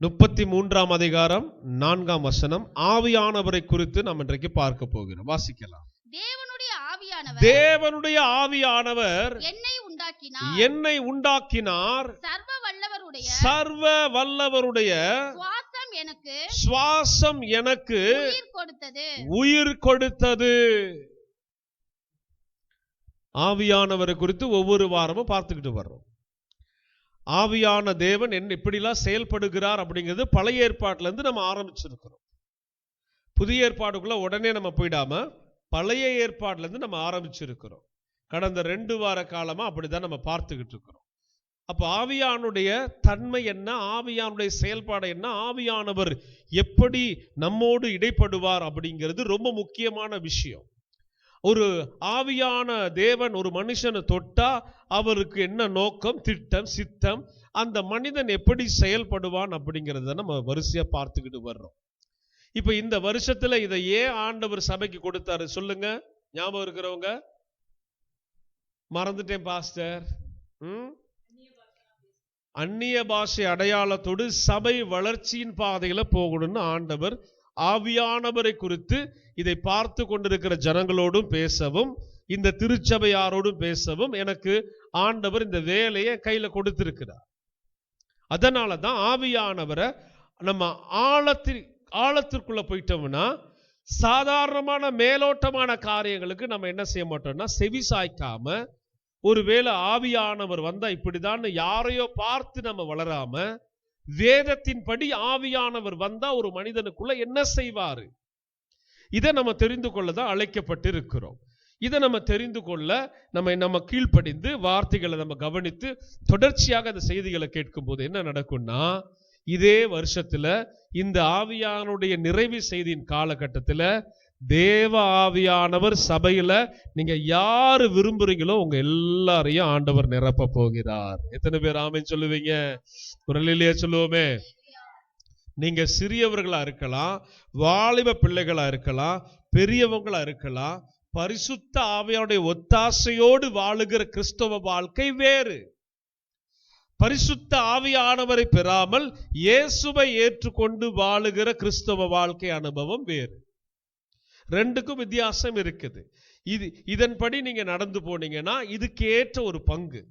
33ஆம் அதிகாரம் 4ஆம் வசனம். ஆவியானவரை குறித்து நாம் இன்றைக்கு பார்க்க போகிறோம். வாசிக்கலாம். தேவனுடைய ஆவியானவர் என்னை உண்டாக்கினார். சர்வ வல்லவருடைய சுவாசம் எனக்கு உயிர் கொடுத்தது. ஆவியானவரை குறித்து ஒவ்வொரு வாரமும் பார்த்துக்கிட்டு வர்றோம். ஆவியான தேவன் என்ன இப்படிலாம் செயல்படுகிறார் அப்படிங்கிறது பழைய ஏற்பாட்டுல இருந்து நம்ம ஆரம்பிச்சிருக்கிறோம். புதிய ஏற்பாடுக்குள்ள உடனே நம்ம போயிடாம பழைய ஏற்பாடுல இருந்து நம்ம ஆரம்பிச்சிருக்கிறோம். கடந்த 2 வார காலமா அப்படிதான் நம்ம பார்த்துக்கிட்டு இருக்கிறோம். அப்ப ஆவியானுடைய தன்மை என்ன, ஆவியானுடைய செயல்பாடு என்ன, ஆவியானவர் எப்படி நம்மோடு இடைப்படுவார் அப்படிங்கிறது ரொம்ப முக்கியமான விஷயம். ஒரு ஆவியான தேவன் ஒரு மனுஷனை தொட்டா அவருக்கு என்ன நோக்கம், திட்டம், சித்தம், அந்த மனிதன் எப்படி செயல்படுவான் அப்படிங்கிறத நம்ம வரிசையா பார்த்துக்கிட்டு வர்றோம். இப்ப இந்த வருஷத்துல இதை ஏன் ஆண்டவர் சபைக்கு கொடுத்தாரு சொல்லுங்க. ஞாபகம் இருக்கிறவங்க? மறந்துட்டேன் பாஸ்டர். அந்நிய பாஷை அடையாளத்தோடு சபை வளர்ச்சியின் பாதையில போகணும்னு ஆண்டவர் ஆவியானவரை குறித்து இதை பார்த்து கொண்டிருக்கிற ஜனங்களோடும் பேசவும், இந்த திருச்சபையாரோடும் பேசவும் எனக்கு ஆண்டவர் இந்த வேலையை கையில கொடுத்திருக்கிறார். அதனாலதான் ஆவியானவரை நம்ம ஆழத்திற்குள்ள போயிட்டோம்னா சாதாரணமான மேலோட்டமான காரியங்களுக்கு நம்ம என்ன செய்ய மாட்டோம்னா செவி சாய்க்காம, ஒருவேளை ஆவியானவர் வந்தா இப்படிதான் யாரையோ பார்த்து நம்ம வளராம, வேதத்தின்படி ஆவியானவர் வந்தா ஒரு மனிதனுக்குள்ள என்ன செய்வாரு, இதை நம்ம தெரிந்து கொள்ளதான் அழைக்கப்பட்டு இருக்கிறோம். இதை நம்ம தெரிந்து கொள்ள நம்ம கீழ்ப்படிந்து வார்த்தைகளை நம்ம கவனித்து தொடர்ச்சியாக அந்த செய்திகளை கேட்கும் போது என்ன நடக்கும்னா, இதே வருஷத்துல இந்த ஆவியானுடைய நிறைவு செய்தியின் காலகட்டத்தில் தேவ ஆவியானவர் சபையில நீங்க யாரு விரும்புறீங்களோ உங்க எல்லாரையும் ஆண்டவர் நிரப்ப போகிறார். எத்தனை பேர் ஆமென் சொல்லுவீங்க? குரலிலேயே சொல்லுவோமே. நீங்க சிறியவர்களா இருக்கலாம், வாலிப பிள்ளைகளா இருக்கலாம், பெரியவங்களா இருக்கலாம். பரிசுத்த ஆவியானுடைய ஒத்தாசையோடு வாழுகிற கிறிஸ்தவ வாழ்க்கை வேறு. பரிசுத்த ஆவியானவரை பெறாமல் இயேசுவை ஏற்றுக்கொண்டு வாழுகிற கிறிஸ்தவ வாழ்க்கை அனுபவம் வேறு. ரெண்டுக்கும் வித்தியாசம் இருக்குது. இதன்படி நீங்க நடந்து போனீங்கன்னா இதுக்கு ஏற்ற ஒரு பங்கு,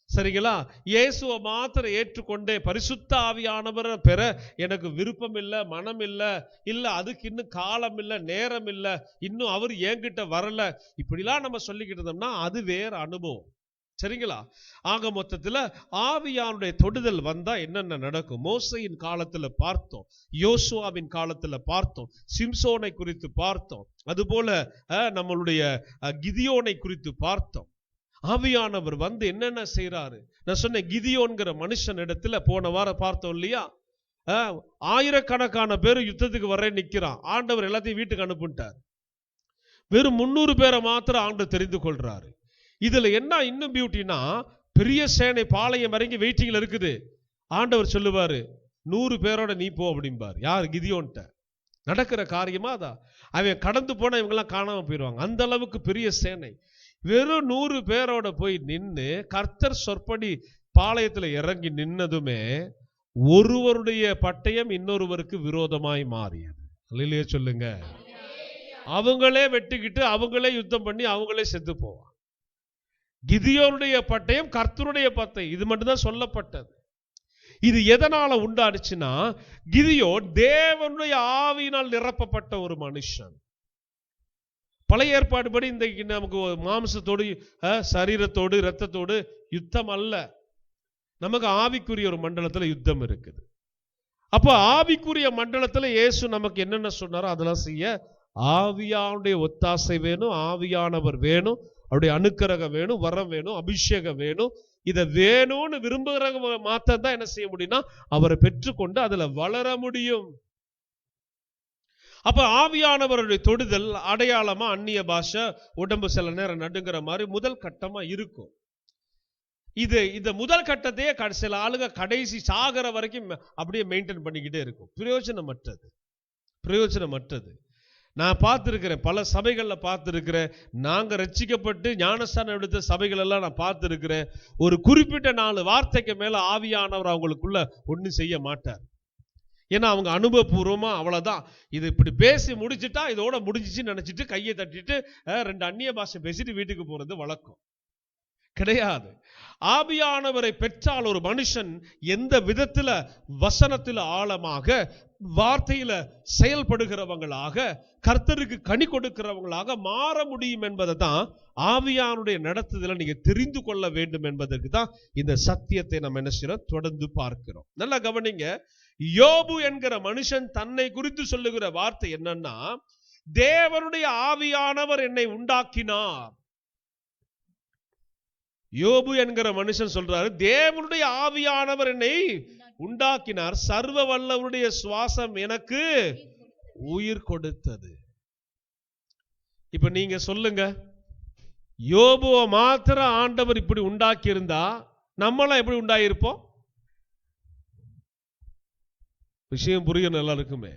சரிங்களா? இயேசுவை மாத்திரம் ஏற்றுக்கொண்டே பரிசுத்த ஆவியானவரை பெற எனக்கு விருப்பம் இல்லை, மனம் இல்லை, இல்ல அதுக்கு இன்னும் காலம் இல்லை, நேரம் இல்லை, இன்னும் அவர் என்கிட்ட வரல, இப்படிலாம் நம்ம சொல்லிக்கிட்டு இருந்தோம்னா அது வேற அனுபவம், சரிங்களா? ஆக மொத்தத்துல ஆவியானுடைய தொடுதல் வந்தா என்னென்ன நடக்கும்? மோசையின் காலத்துல பார்த்தோம், யோசுவாவின் காலத்துல பார்த்தோம், சிம்சோனை குறித்து பார்த்தோம், அதுபோல நம்மளுடைய கிதியோனை குறித்து பார்த்தோம். ஆவியானவர் வந்து என்னென்ன செய்யறாரு? நான் சொன்னேன், கிதியோன்கிற மனுஷன் இடத்துல போன வாரம் பார்த்தோம் இல்லையா? ஆயிரக்கணக்கான பேர் யுத்தத்துக்கு வர நிக்கிறான். ஆண்டவர் எல்லாத்தையும் வீட்டுக்கு அனுப்பிட்டார். வெறும் 300 பேரை மாத்திரம் ஆண்டவர் தெரிந்து கொள்றாரு. இதுல என்ன இன்னும் பியூட்டினா, பெரிய சேனை பாளையம் இறங்கி வெயிட்டிங்ல இருக்குது. ஆண்டவர் சொல்லுவாரு 100 பேரோட நீ போ அப்படிம்பார். யார்? கிதியோன்ட்ட. நடக்கிற காரியமா அதான். அவன் கடந்து போனா இவங்கெல்லாம் காணாம போயிடுவாங்க. அந்த அளவுக்கு பெரிய சேனை. வெறும் 100 பேரோட போய் நின்று கர்த்தர் சொற்படி பாளையத்துல இறங்கி நின்னதுமே ஒருவருடைய பட்டயம் இன்னொருவருக்கு விரோதமாய் மாறியது. இல்லையே சொல்லுங்க. அவங்களே வெட்டிக்கிட்டு அவங்களே யுத்தம் பண்ணி அவங்களே செத்து போவாங்க. கிதியோனுடைய பட்டயம் கர்த்தருடைய பட்டயம், இது மட்டும்தான் சொல்லப்பட்டது. இது எதனால உண்டாடுச்சுன்னா, கிதியோன் தேவனுடைய ஆவியினால் நிரப்பப்பட்ட ஒரு மனுஷன். பழைய ஏற்பாடு படி இன்றைக்கு நமக்கு மாம்சத்தோடு சரீரத்தோடு இரத்தத்தோடு யுத்தம் அல்ல, நமக்கு ஆவிக்குரிய ஒரு மண்டலத்துல யுத்தம் இருக்குது. அப்ப ஆவிக்குரிய மண்டலத்துல இயேசு நமக்கு என்னென்ன சொன்னாரோ அதெல்லாம் செய்ய ஆவியானுடைய ஒத்தாசை வேணும், ஆவியானவர் வேணும், அவருடைய அனுக்கிரகம் வேணும், வரம் வேணும், அபிஷேகம் வேணும். இதை வேணும்னு விரும்புகிறவங்க மாத்திரம் தான் என்ன செய்ய முடியும்னா அவரை பெற்றுக்கொண்டு அதுல வளர முடியும். அப்ப ஆவியானவருடைய தொடுதல் அடையாளமா அந்நிய பாஷை, உடம்பு சில நேரம் நடுங்கிற மாதிரி முதல் கட்டமா இருக்கும். இந்த முதல் கட்டத்தையே சில ஆளுங்க கடைசி சாகர வரைக்கும் அப்படியே மெயின்டைன் பண்ணிக்கிட்டே இருக்கும். பிரயோஜனமற்றது. நான் பார்த்திருக்கிறேன், பல சபைகள்ல பார்த்திருக்கிறேன். நாங்க ரட்சிக்கப்பட்டு ஞானஸ்தானம் எடுத்த சபைகள் எல்லாம் நான் பார்த்திருக்கிறேன். ஒரு குறிப்பிட்ட 4 வார்த்தைக்கு மேல ஆவியானவர் அவங்களுக்குள்ள ஒன்றும் செய்ய மாட்டார். ஏன்னா அவங்க அனுபவபூர்வமா அவ்வளவுதான், இது இப்படி பேசி முடிச்சுட்டா இதோட முடிஞ்சிச்சுன்னு நினைச்சிட்டு கையை தட்டிட்டு 2 அந்நிய பாஷை பேசிட்டு வீட்டுக்கு போறது வழக்கம் கிடையாது. ஆவியானவரை பெற்றால் ஒரு மனுஷன் எந்த விதத்துல வசனத்துல ஆழமாக வார்த்தையில செயல்படுகிறவங்களாக கர்த்தருக்கு கனி கொடுக்கிறவங்களாக மாற முடியும் என்பதை தான் ஆவியானுடைய நடத்துதல நீங்க தெரிந்து கொள்ள வேண்டும் என்பதற்கு தான் இந்த சத்தியத்தை நம்ம என்ன செய்யறோம், தொடர்ந்து பார்க்கிறோம். நல்லா கவனிங்க. யோபு என்கிற மனுஷன் தன்னை குறித்து சொல்லுகிற வார்த்தை என்னன்னா, தேவனுடைய ஆவியானவர் என்னை உண்டாக்கினார். யோபு என்கிற மனுஷன் சொல்றாரு, தேவனுடைய ஆவியானவர் என்னை உண்டாக்கினார், சர்வ வல்லவருடைய சுவாசம் எனக்கு உயிர் கொடுத்தது. இப்ப நீங்க சொல்லுங்க, யோபுவை மாத்திர ஆண்டவர் இப்படி உண்டாக்கி இருந்தா நம்மளாம் எப்படி உண்டாயிருப்போம்? விஷயம் புரிய நல்லா இருக்குமே.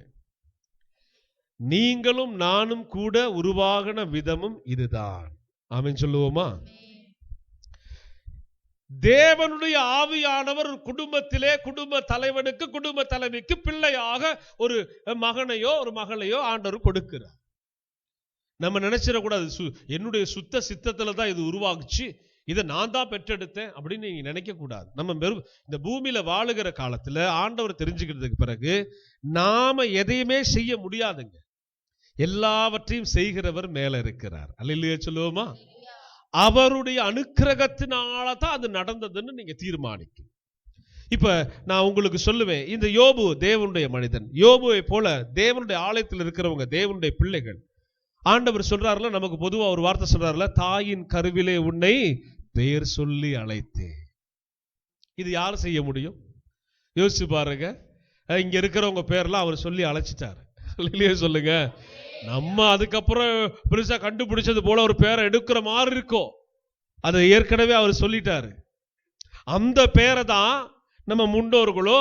நீங்களும் நானும் கூட உருவாகின விதமும் இதுதான். ஆமென் சொல்லுவோமா? தேவனுடைய ஆவியானவர் குடும்பத்திலே குடும்ப தலைவனுக்கு குடும்ப தலைவிக்கு பிள்ளையாக ஒரு மகனையோ ஒரு மகளையோ ஆண்டவர் கொடுக்கிறார். நம்ம நினைச்சிடக்கூடாது என்னுடைய சுத்த சித்தத்துல தான் இது உருவாகுச்சு, இதை நான் தான் பெற்றெடுத்தேன் அப்படின்னு நீங்க நினைக்க கூடாது. நம்ம இந்த பூமியில வாழுகிற காலத்துல ஆண்டவர் தெரிஞ்சுக்கிறதுக்கு பிறகு நாம எதையுமே செய்ய முடியாதுங்க. எல்லாவற்றையும் செய்கிறவர் மேல இருக்கிறார். அல்லேலூயா சொல்லுவோமா? அவருடைய அனுக்கிரகத்தினால தான் அது நடந்ததுன்னு நீங்க தீர்மானிக்கும். இப்ப நான் உங்களுக்கு சொல்லுவேன், இந்த யோபு தேவனுடைய மனிதன். யோபுவை போல தேவனுடைய ஆலயத்தில் இருக்கிறவங்க தேவனுடைய பிள்ளைகள். ஆண்டவர் சொல்றாருல, நமக்கு பொதுவா ஒரு வார்த்தை சொல்றாருல, தாயின் கருவிலே உன்னை பெயர் சொல்லி அழைத்தேன். இது யார் செய்ய முடியும்? யோசிச்சு பாருங்க. இங்க இருக்கிறவங்க பேர்லாம் அவர் சொல்லி அழைச்சிட்டாரு. இல்லையே சொல்லுங்க. நம்ம அதுக்கப்புறம் பெருசா கண்டுபிடிச்சது போல ஒரு பேரை எடுக்கிற மாதிரி இருக்கும். அதை ஏற்கனவே அவர் சொல்லிட்டாரு. அந்த பேரை தான் நம்ம முன்னோர்களோ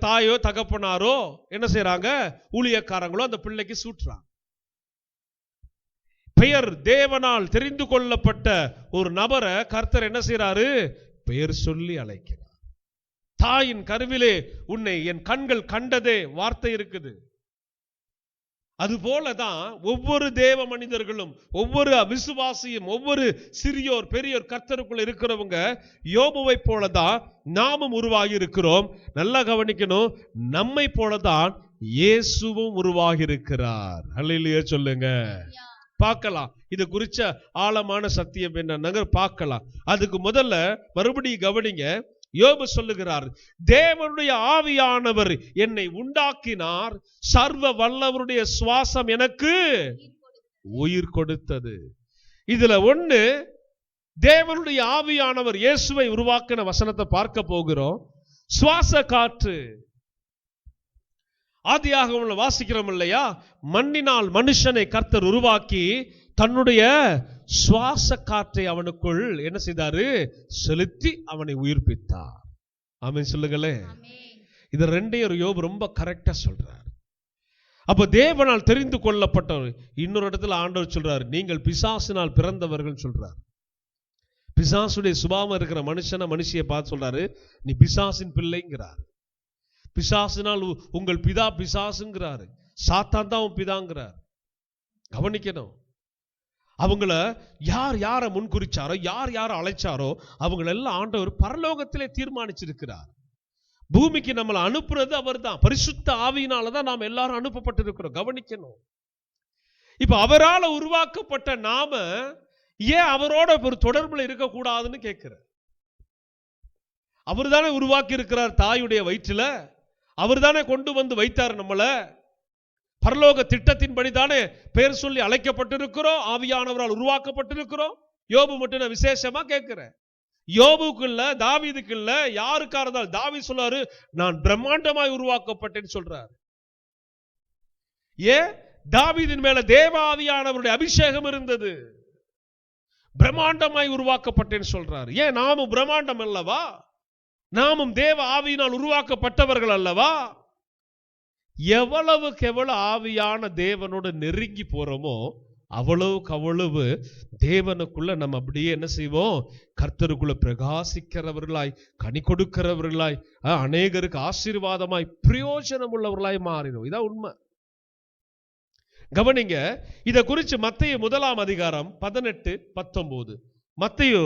தாயோ தகப்பனாரோ என்ன செய்யறாங்க, ஊழியக்காரங்களோ அந்த பிள்ளைக்கு சூட்டுறாங்க. பெயர் தேவனால் தெரிந்து கொள்ளப்பட்ட ஒரு நபரை கர்த்தர் என்ன செய்யறாரு, பெயர் சொல்லி அழைக்கிறார். தாயின் கருவிலே உன்னை என் கண்கள் கண்டதே வார்த்தை இருக்குது. அதுபோலதான் ஒவ்வொரு தேவ மனிதர்களும், ஒவ்வொரு விசுவாசியும், ஒவ்வொரு சிறியோர் பெரியோர் கர்த்தருக்குள்ள இருக்கிறவங்க யோபுவை போலதான் நாமும் உருவாகி இருக்கிறோம். நல்லா கவனிக்கணும், நம்மை போலதான் இயேசுவும் உருவாகி இருக்கிறார். அல்லேலூயா சொல்லுங்க. பார்க்கலாம் இது குறிச்ச ஆழமான சத்தியம் என்னன்னு பார்க்கலாம். அதுக்கு முதல்ல மறுபடியும் கவனிங்க. யோபு சொல்லுகிறார், தேவனுடைய ஆவியானவர் என்னை உண்டாக்கினார், சர்வ வல்லவருடைய சுவாசம் எனக்கு உயிர் கொடுத்தது. இதுல ஒண்ணு, தேவனுடைய ஆவியானவர் இயேசுவை உருவாக்கின வசனத்தை பார்க்க போகிறோம். சுவாச காற்று. ஆதியாகமம்ல வாசிக்கிறோம் இல்லையா, மண்ணினால் மனுஷனை கர்த்தர் உருவாக்கி தன்னுடைய சுவாச காற்றை அவனுக்குள் என்ன செய்தாரு, செலுத்தி அவனை உயிர்ப்பித்தார். ஆமென் சொல்லுங்களே. இது ரெண்டையும் யோபு ரொம்ப கரெக்டா சொல்றார். அப்ப தேவனால் தெரிந்து கொள்ளப்பட்டவர். இன்னொரு இடத்துல ஆண்டவர் சொல்றாரு, நீங்கள் பிசாசினால் பிறந்தவர்கள் சொல்றார். பிசாசுடைய சுபாவம் இருக்கிற மனுஷியை பார்த்து சொல்றாரு, நீ பிசாசின் பிள்ளைங்கிறார். பிசாசினால் உங்கள் பிதா பிசாசுங்கிறாரு. சாத்தான் தான் உன் பிதாங்கிறார். கவனிக்கணும். அவங்கள யார் யாரை முன்குறிச்சாரோ, யார் யாரை அழைச்சாரோ அவங்களெல்லாம் ஆண்டவர் பரலோகத்திலே தீர்மானிச்சிருக்கிறார். பூமிக்கு நம்மளை அனுப்புறது அவர் தான். பரிசுத்த ஆவியினாலதான் நாம் எல்லாரும் அனுப்பப்பட்டிருக்கிறோம். கவனிக்கணும். இப்ப அவரால் உருவாக்கப்பட்ட நாம ஏன் அவரோட ஒரு தொடர்புல இருக்கக்கூடாதுன்னு கேட்கிற. அவர் தானே உருவாக்கி இருக்கிறார். தாயுடைய வயிற்றுல அவர் தானே கொண்டு வந்து வைத்தார். நம்மள பரலோக திட்டத்தின்படி தானே பெயர் சொல்லி அழைக்கப்பட்டிருக்கிறோம், ஆவியானவரால் உருவாக்கப்பட்டிருக்கிறோம். யோபு மட்டும் நான் விசேஷமா கேட்கிறேன். யோபுக்கு இல்ல, தாவீதுக்கு இல்ல, யாருக்கா இருந்தாலும். தாவீது சொல்றாரு, நான் பிரம்மாண்டமாய் உருவாக்கப்பட்டேன்னு சொல்றாரு. ஏன்? தாவீதின் மேல தேவ ஆவியானவருடைய அபிஷேகம் இருந்தது. பிரம்மாண்டமாய் உருவாக்கப்பட்டேன்னு சொல்றாரு. ஏன்? நாமும் பிரம்மாண்டம் அல்லவா? நாமும் தேவ ஆவியினால் உருவாக்கப்பட்டவர்கள் அல்லவா? எவ்வளவுக்கு எவ்வளவு ஆவியான தேவனோடு நெருங்கி போறோமோ அவ்வளவுக்கு அவ்வளவு தேவனுக்குள்ள நம்ம அப்படியே என்ன செய்வோம், கர்த்தருக்குள்ள பிரகாசிக்கிறவர்களாய், கனி கொடுக்கிறவர்களாய், அநேகருக்கு ஆசீர்வாதமாய், பிரயோஜனம் உள்ளவர்களாய் மாறிடும். இதான் உண்மை. கவனிங்க, இத குறித்து மத்தேயு 1:18-19, மத்தேயு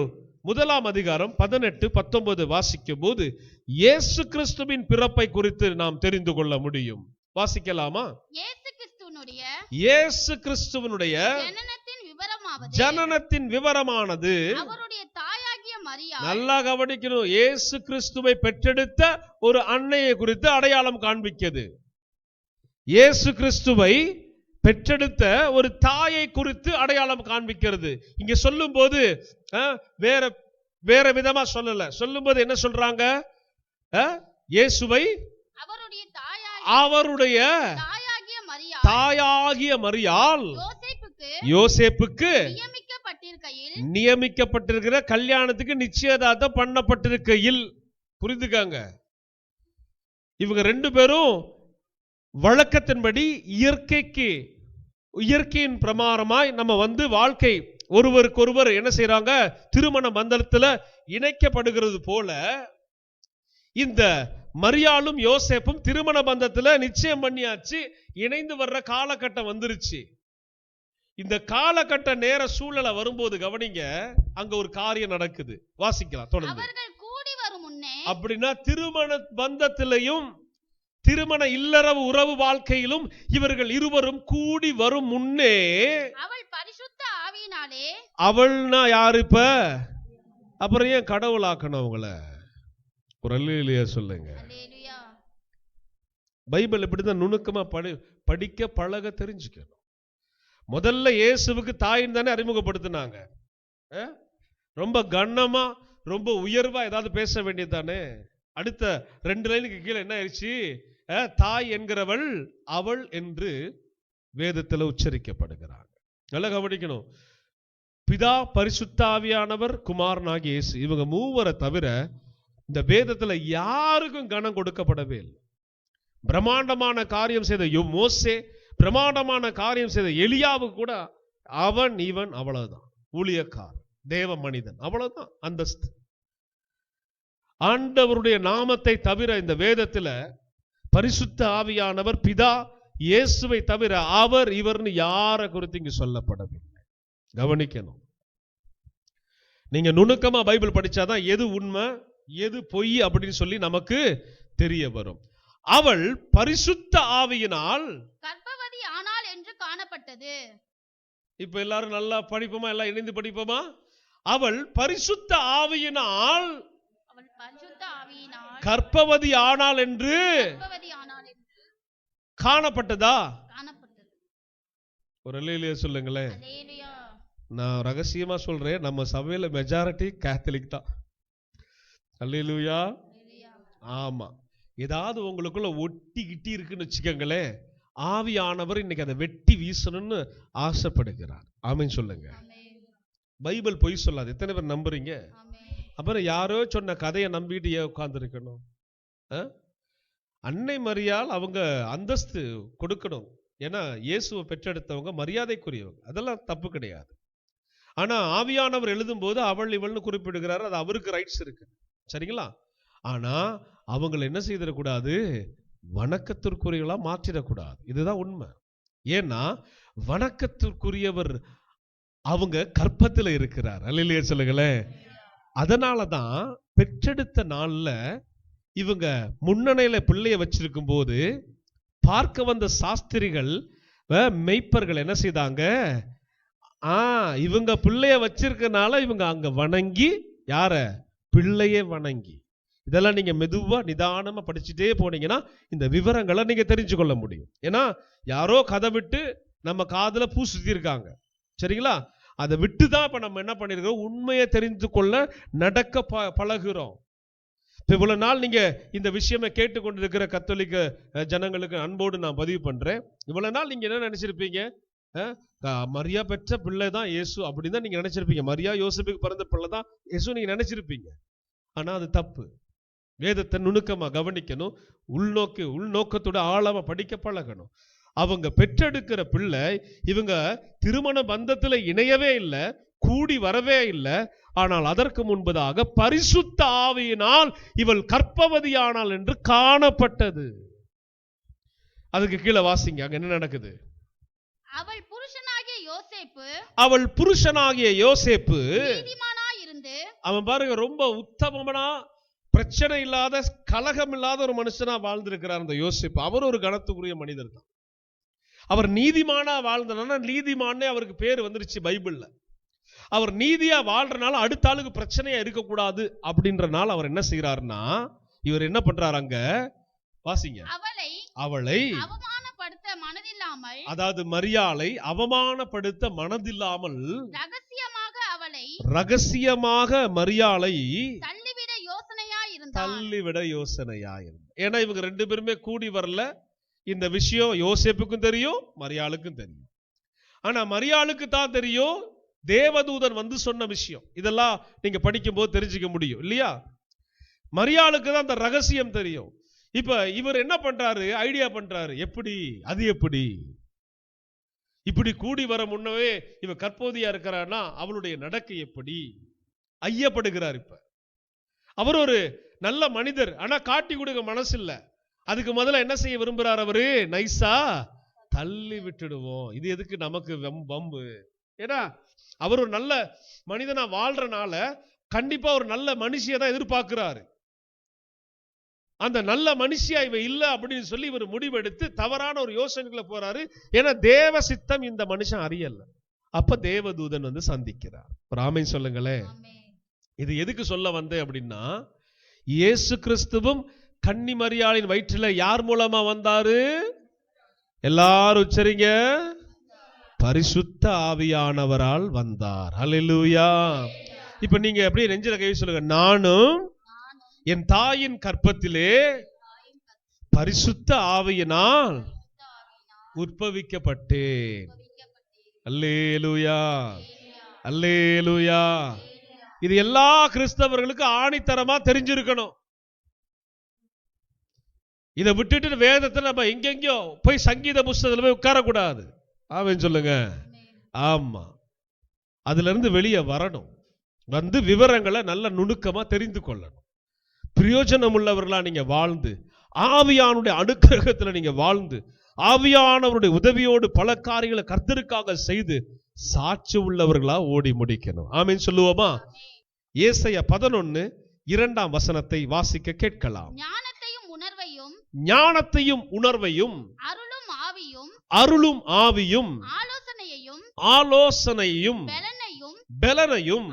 1:18-19 வாசிக்கும் போது இயேசு கிறிஸ்துவின் பிறப்பை குறித்து நாம் தெரிந்து கொள்ள முடியும். வாசிக்கலாமா? இயேசு கிறிஸ்துவினுடைய ஜனனத்தின் விவரமானது, நல்லா கவனிக்கணும், இயேசு கிறிஸ்துவை பெற்றெடுத்த ஒரு அன்னையை குறித்து அடையாளம் காண்பிக்கிறது. இயேசு கிறிஸ்துவை பெற்றெடுத்த ஒரு தாயை குறித்து அடையாளம் காண்பிக்கிறது. இங்க சொல்லும் போது வேற வேற விதமா சொல்லல. சொல்லும் போது என்ன சொல்றாங்க? இயேசுவை அவருடைய தாயாகிய மரியாள் யோசேப்புக்கு நியமிக்கப்பட்டிருக்கிற கல்யாணத்துக்கு நிச்சயதார்த்தம் பண்ணப்பட்டிருக்கையில், புரிந்துக்காங்க, இவங்க ரெண்டு பேரும் வழக்கத்தின்படி இயற்கையின் பிரமாணமாய் நம்ம வாழ்க்கை ஒருவருக்கொருவர் என்ன செய்யறாங்க, திருமண பந்தத்துல இணைக்கப்படுகிறது போல இந்த மரியாளும் யோசேப்பும் திருமண பந்தத்துல நிச்சயம் பண்ணியாச்சு, இணைந்து வர்ற காலகட்டம் வந்துருச்சு. இந்த காலகட்ட நேர சூழலை வரும்போது கவனிங்க, அங்க ஒரு காரியம் நடக்குது. வாசிக்கலாம் தொடர்ந்து. அப்படின்னா திருமண பந்தத்திலையும் திருமண இல்லறவு உறவு வாழ்க்கையிலும் இவர்கள் இருவரும் கூடி வரும் முன்னே, அவள்னா யாரு? இப்ப அப்புறம் ஏன் கடவுளாக்கணும் அவங்கள? ஒரு அல்லேலூயா சொல்லுங்க. பைபிள் இப்படிதான் நுணுக்கமா படிக்க பழக தெரிஞ்சுக்கணும். முதல்ல இயேசுவுக்கு தாயின் தானே அறிமுகப்படுத்தினாங்க. ரொம்ப கண்ணமா ரொம்ப உயர்வா ஏதாவது பேச வேண்டியது தானே. அடுத்த 2 லைனுக்கு கீழே என்ன ஆயிடுச்சு? தாய் என்கிறவள் அவள் என்று வேதத்தில் உச்சரிக்கப்படுகிறாங்க. நல்லா கவனிக்கணும். பிதா, பரிசுத்த ஆவியானவர், குமாரனாகிய இயேசு, இவங்க மூவரை தவிர இந்த வேதத்துல யாருக்கும் கனம் கொடுக்கப்படவே இல்லை. பிரம்மாண்டமான காரியம் செய்த மோசே, பிரம்மாண்டமான காரியம் செய்த எலியாவுக்கு கூட அவன் இவன் அவ்வளவுதான், ஊழியக்கார், தேவ மனிதன், அவ்வளவுதான் அந்தஸ்து. ஆண்டவருடைய நாமத்தை தவிர இந்த வேதத்துல பரிசுத்த ஆவியானவர், பிதா, இயேசுவை தவிர அவர் இவர்னு யாரை குறித்து இங்கு சொல்லப்படவில்லை. கவனிக்கணும். நீங்க நுணுக்கமா பைபிள் படிச்சாதான் எது உண்மை எது பொய் அப்படின்னு சொல்லி நமக்கு தெரிய வரும். அவள் பரிசுத்த ஆவியினால் கர்ப்பவதி ஆனாள் என்று காணப்பட்டது. இப்ப எல்லாரும் நல்லா படிப்போமா? எல்லாம் இணைந்து படிப்போமா? அவள் பரிசுத்த ஆவியினால் கர்ப்பவதி ஆனாள் என்று காணப்பட்டதா? ஒரு அல்லேலூயா சொல்லுங்களேன். நான் ரகசியமா சொல்றேன், நம்ம சபையில மெஜாரிட்டி கேத்தலிக் தான். அல்லேலூயா. ஆமா, ஏதாவது உங்களுக்குள்ள ஒட்டி கிட்டி இருக்குன்னு வச்சுக்கோங்களேன், ஆவியானவர் இன்னைக்கு அதை வெட்டி வீசணும்னு ஆசைப்படுகிறார். ஆமென் சொல்லுங்க. பைபிள் பொய் சொல்லாது. எத்தனை பேர் நம்புறீங்க? அப்புறம் யாரோ சொன்ன கதையை நம்பிட்டு ஏன் உட்கார்ந்து இருக்கணும்? அன்னை மரியாள் அவங்க அந்தஸ்து கொடுக்கணும். ஏன்னா இயேசுவை பெற்றெடுத்தவங்க மரியாதைக்குரியவங்க, அதெல்லாம் தப்பு கிடையாது. ஆனா ஆவியானவர் எழுதும் போது அவள் இவள்னு குறிப்பிடுகிறார், அது அவருக்கு ரைட்ஸ் இருக்கு, சரிங்களா? ஆனா அவங்களை என்ன செய்திடக்கூடாது, வணக்கத்திற்குரியவளா மாற்றிடக்கூடாது. இதுதான் உண்மை. ஏன்னா வணக்கத்திற்குரியவர் அவங்க கர்ப்பத்தில் இருக்கிறார். அல்லேலூயா சொல்லுங்களேன். அதனாலதான் பெற்றெடுத்த நாள்ல இவங்க முன்னணையில பிள்ளைய வச்சிருக்கும் போது பார்க்க வந்த சாஸ்திரிகள், மெய்ப்பர்கள் என்ன செய்தாங்க, இவங்க பிள்ளைய வச்சிருக்கனால இவங்க அங்க வணங்கி, யார? பிள்ளையே வணங்கி. இதெல்லாம் நீங்க மெதுவா நிதானமா படிச்சுட்டே போனீங்கன்னா இந்த விவரங்களை நீங்க தெரிஞ்சு கொள்ள முடியும். ஏன்னா யாரோ கதை விட்டு நம்ம காதுல பூ சுத்தி இருக்காங்க, சரிங்களா? அதை விட்டுதான் இப்ப நம்ம என்ன பண்ணிருக்கோம், உண்மையை தெரிந்து கொள்ள நடக்க பழகுறோம். இவ்வளவு நாள் நீங்க இந்த விஷயமா கேட்டுக்கொண்டிருக்கிற கத்தோலிக்க ஜனங்களுக்கு அன்போடு நான் பதிவு பண்றேன். இவ்வளவு நாள் நீங்க என்ன நினைச்சிருப்பீங்க, மரியா பெற்ற பிள்ளை தான் இயேசு அப்படின்னு தான் நீங்க நினைச்சிருப்பீங்க. மரியா யோசேப்புக்கு பிறந்த பிள்ளை தான் இயேசு நீங்க நினைச்சிருப்பீங்க. ஆனா அது தப்பு. வேதத்தை நுணுக்கமா கவனிக்கணும், உள்நோக்கத்தோட ஆழமா படிக்க பழகணும். அவங்க பெற்றெடுக்கிற பிள்ளை இவங்க திருமண பந்தத்துல இணையவே இல்லை, கூடி வரவே இல்லை. ஆனால் அதற்கு முன்பதாக பரிசுத்த ஆவியினால் இவள் கர்ப்பவதியானாள் என்று காணப்பட்டது. அதுக்கு கீழே வாசிங்க, அங்க என்ன நடக்குது? அவள் புருஷனாகிய யோசேப்பு இருந்து அவன் பாருங்க ரொம்ப உத்தமனா, பிரச்சனை இல்லாத, கலகம் இல்லாத ஒரு மனுஷனா வாழ்ந்திருக்கிறார் அந்த யோசேப்பு. அவர் ஒரு கனத்துக்குரிய மனிதர் தான். அவர் நீதிமானா வாழ்ந்தனா, நீதிமானே அவருக்கு பேர் வந்துருச்சு பைபிள்ல. அவர் நீதியா வாழ்றனால அடுத்த ஆளுக்கு பிரச்சனையா இருக்கக்கூடாது அப்படின்றனால அவர் என்ன செய்யறாருன்னா, இவர் என்ன பண்றாரு, அங்க வாசிங்க, அவளை அவமானப்படுத்த மனதில்லாமல், அதாவது மரியாளை அவமானப்படுத்த மனதில்லாமல் ரகசியமாக மரியாளை தள்ளிவிட யோசனையா இருந்தார். ஏன்னா இவங்க ரெண்டு பேருமே கூடி வரல. இந்த விஷயம் யோசேப்புக்கும் தெரியும், மரியாளுக்கும் தெரியும். ஆனா மரியாளுக்கு தான் தெரியும் தேவதூதன் வந்து சொன்ன விஷயம். இதெல்லாம் நீங்க படிக்கும் போது தெரிஞ்சுக்க முடியும் இல்லையா? மரியாளுக்கு தான் அந்த ரகசியம் தெரியும். இப்ப இவர் என்ன பண்றாரு, ஐடியா பண்றாரு, எப்படி அது எப்படி இப்படி கூடி வர முன்னவே இவ கற்போதியா இருக்கிறான்னா அவளுடைய நடக்கை எப்படி ஐயப்படுகிறார். இப்ப அவர் ஒரு நல்ல மனிதர், ஆனா காட்டி கொடுக்க மனசு இல்ல. அதுக்கு முதல்ல என்ன செய்ய விரும்புறார், அவரு நைசா தள்ளி விட்டுடுவோம், இது எதுக்கு நமக்கு வம்பு. ஏன்னா அவர் ஒரு நல்ல மனிதனா வாழ்றனால கண்டிப்பா ஒரு நல்ல மனுஷியை தான் எதிர்பார்க்கிறாரு. அந்த நல்ல மனுஷியா இவ இல்ல அப்படின்னு சொல்லி இவர் முடிவெடுத்து தவறான ஒரு யோசனைக்குள்ள போறாரு. ஏன்னா தேவ சித்தம் இந்த மனுஷன் அறியல. அப்ப தேவதூதன் வந்து சந்திக்கிறார். ஒரு ஆமென் சொல்லுங்களேன். இது எதுக்கு சொல்ல வந்தேன் அப்படின்னா, இயேசு கிறிஸ்துவும் கன்னி மரியாளின் வயிற்றில யார் மூலமா வந்தாரு? எல்லாரும் உச்சரிங்க, பரிசுத்த ஆவியானவரால் வந்தார். அல்லேலூயா. இப்ப நீங்க அப்படியே நெஞ்சில கை சொல்லுங்க, நானும் என் தாயின் கற்பத்திலே பரிசுத்த ஆவியினால் உற்பவிக்கப்பட்டேன். அல்லேலூயா, அல்லேலூயா. இது எல்லா கிறிஸ்தவர்களுக்கு ஆணித்தரமா தெரிஞ்சிருக்கணும். இதை விட்டுட்டு வேதத்தை நம்ம எங்கெங்கயோ போய் சங்கீத புஸ்தகத்துல போய் உட்காரக்கூடாது. ஆமென் சொல்லுங்க. ஆமா, அதுல இருந்து வெளியே வரணும், வந்து விவரங்களை நல்ல நுணுக்கமா தெரிந்து கொள்ளணும். பிரயோஜனம் உள்ளவர்களா நீங்க வாழ்ந்து, ஆவியானுடைய அனுக்கிரகத்துல நீங்க வாழ்ந்து, ஆவியானவருடைய உதவியோடு பல காரியங்களை கர்த்தருக்காக செய்து சாட்சி உள்ளவர்களா ஓடி முடிக்கணும். ஆமென் சொல்லுவோமா? ஏசாயா 11:2 வாசிக்க கேட்கலாம். ஞானத்தையும் உணர்வையும் அருளும் ஆவியும் ஆலோசனையும் பலனையும்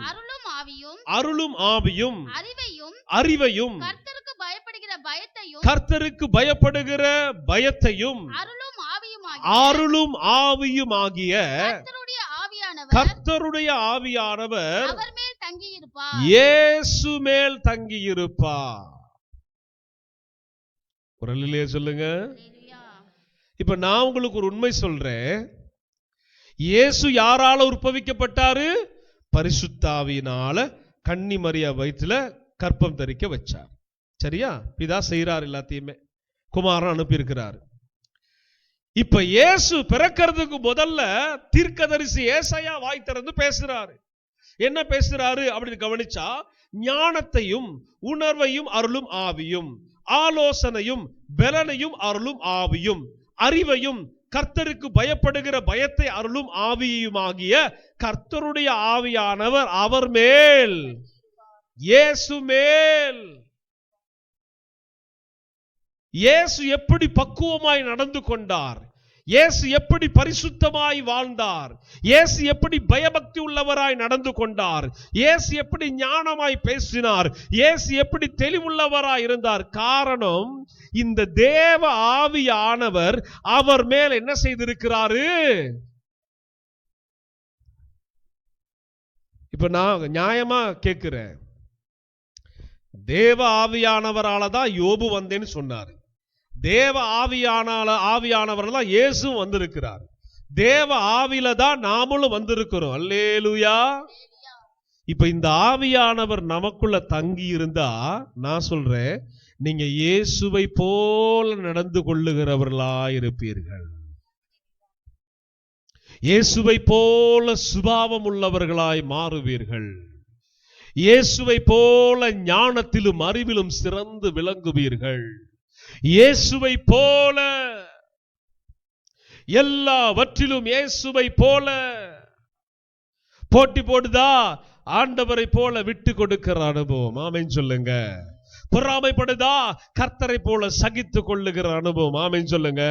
அருளும் ஆவியும் அறிவையும் கர்த்தருக்கு பயப்படுகிற பயத்தையும் அருளும் ஆவியும் ஆகிய கர்த்தருடைய ஆவியானவர் இயேசு மேல் தங்கியிருப்பார். குரலிலே சொல்லுங்க. இப்ப நான் உங்களுக்கு ஒரு உண்மை சொல்றேன். இயேசு யாரால உற்பவிக்கப்பட்டாரு? பரிசுத்த ஆவியினால கன்னி மரியா வயிற்றுல கற்பம் தரிக்க வச்சார். சரியா? பிதா செய்யறார், எல்லாத்தையுமே குமாரன் அனுப்பி இருக்கிறார். இப்ப இயேசு பிறக்கிறதுக்கு முதல்ல தீர்க்கதரிசி ஏசாயா வாய் திறந்து பேசுறாரு. என்ன பேசுறாரு அப்படின்னு கவனிச்சா, ஞானத்தையும் உணர்வையும் அருளும் ஆவியும், ஆலோசனையும் பலனையும் அருளும் ஆவியும், அறிவையும் கர்த்தருக்கு பயப்படுகிற பயத்தை அருளும் ஆவியுமாகிய கர்த்தருடைய ஆவியானவர் அவர் மேல், இயேசு மேல். இயேசு எப்படி பக்குவமாய் நடந்து கொண்டார், இயேசு எப்படி பரிசுத்தமாய் வாழ்ந்தார், இயேசு எப்படி பயபக்தி உள்ளவராய் நடந்து கொண்டார், இயேசு எப்படி ஞானமாய் பேசினார், இயேசு எப்படி தெளிவுள்ளவராய் இருந்தார். காரணம், இந்த தேவ ஆவியானவர் அவர் மேல் என்ன செய்திருக்கிறாரு? இப்ப நான் நியாயமா கேட்கிறேன், தேவ ஆவியானவரால தான் யோபு வந்தேன்னு சொன்னாரு. தேவ ஆவியானவர் தான் இயேசு வந்திருக்கிறார். தேவ ஆவியில தான் நாமளும் வந்திருக்கிறோம். அல்லேலூயா. இப்ப இந்த ஆவியானவர் நமக்குள்ள தங்கி இருந்தா, நான் சொல்றேன், நீங்க இயேசுவை போல நடந்து கொள்ளுகிறவர்களா இருப்பீர்கள். இயேசுவை போல சுபாவம் உள்ளவர்களாய் மாறுவீர்கள். இயேசுவை போல ஞானத்திலும் அறிவிலும் சிறந்து விளங்குவீர்கள். இயேசுவை போல எல்லாவற்றிலும் இயேசுவை போல போட்டி போடுதா ஆண்டவரை போல விட்டு கொடுக்கிற அனுபவம். ஆமென் சொல்லுங்க. பொறாமைப்படுதா கர்த்தரை போல சகித்து கொள்ளுகிற அனுபவம். ஆமென் சொல்லுங்க.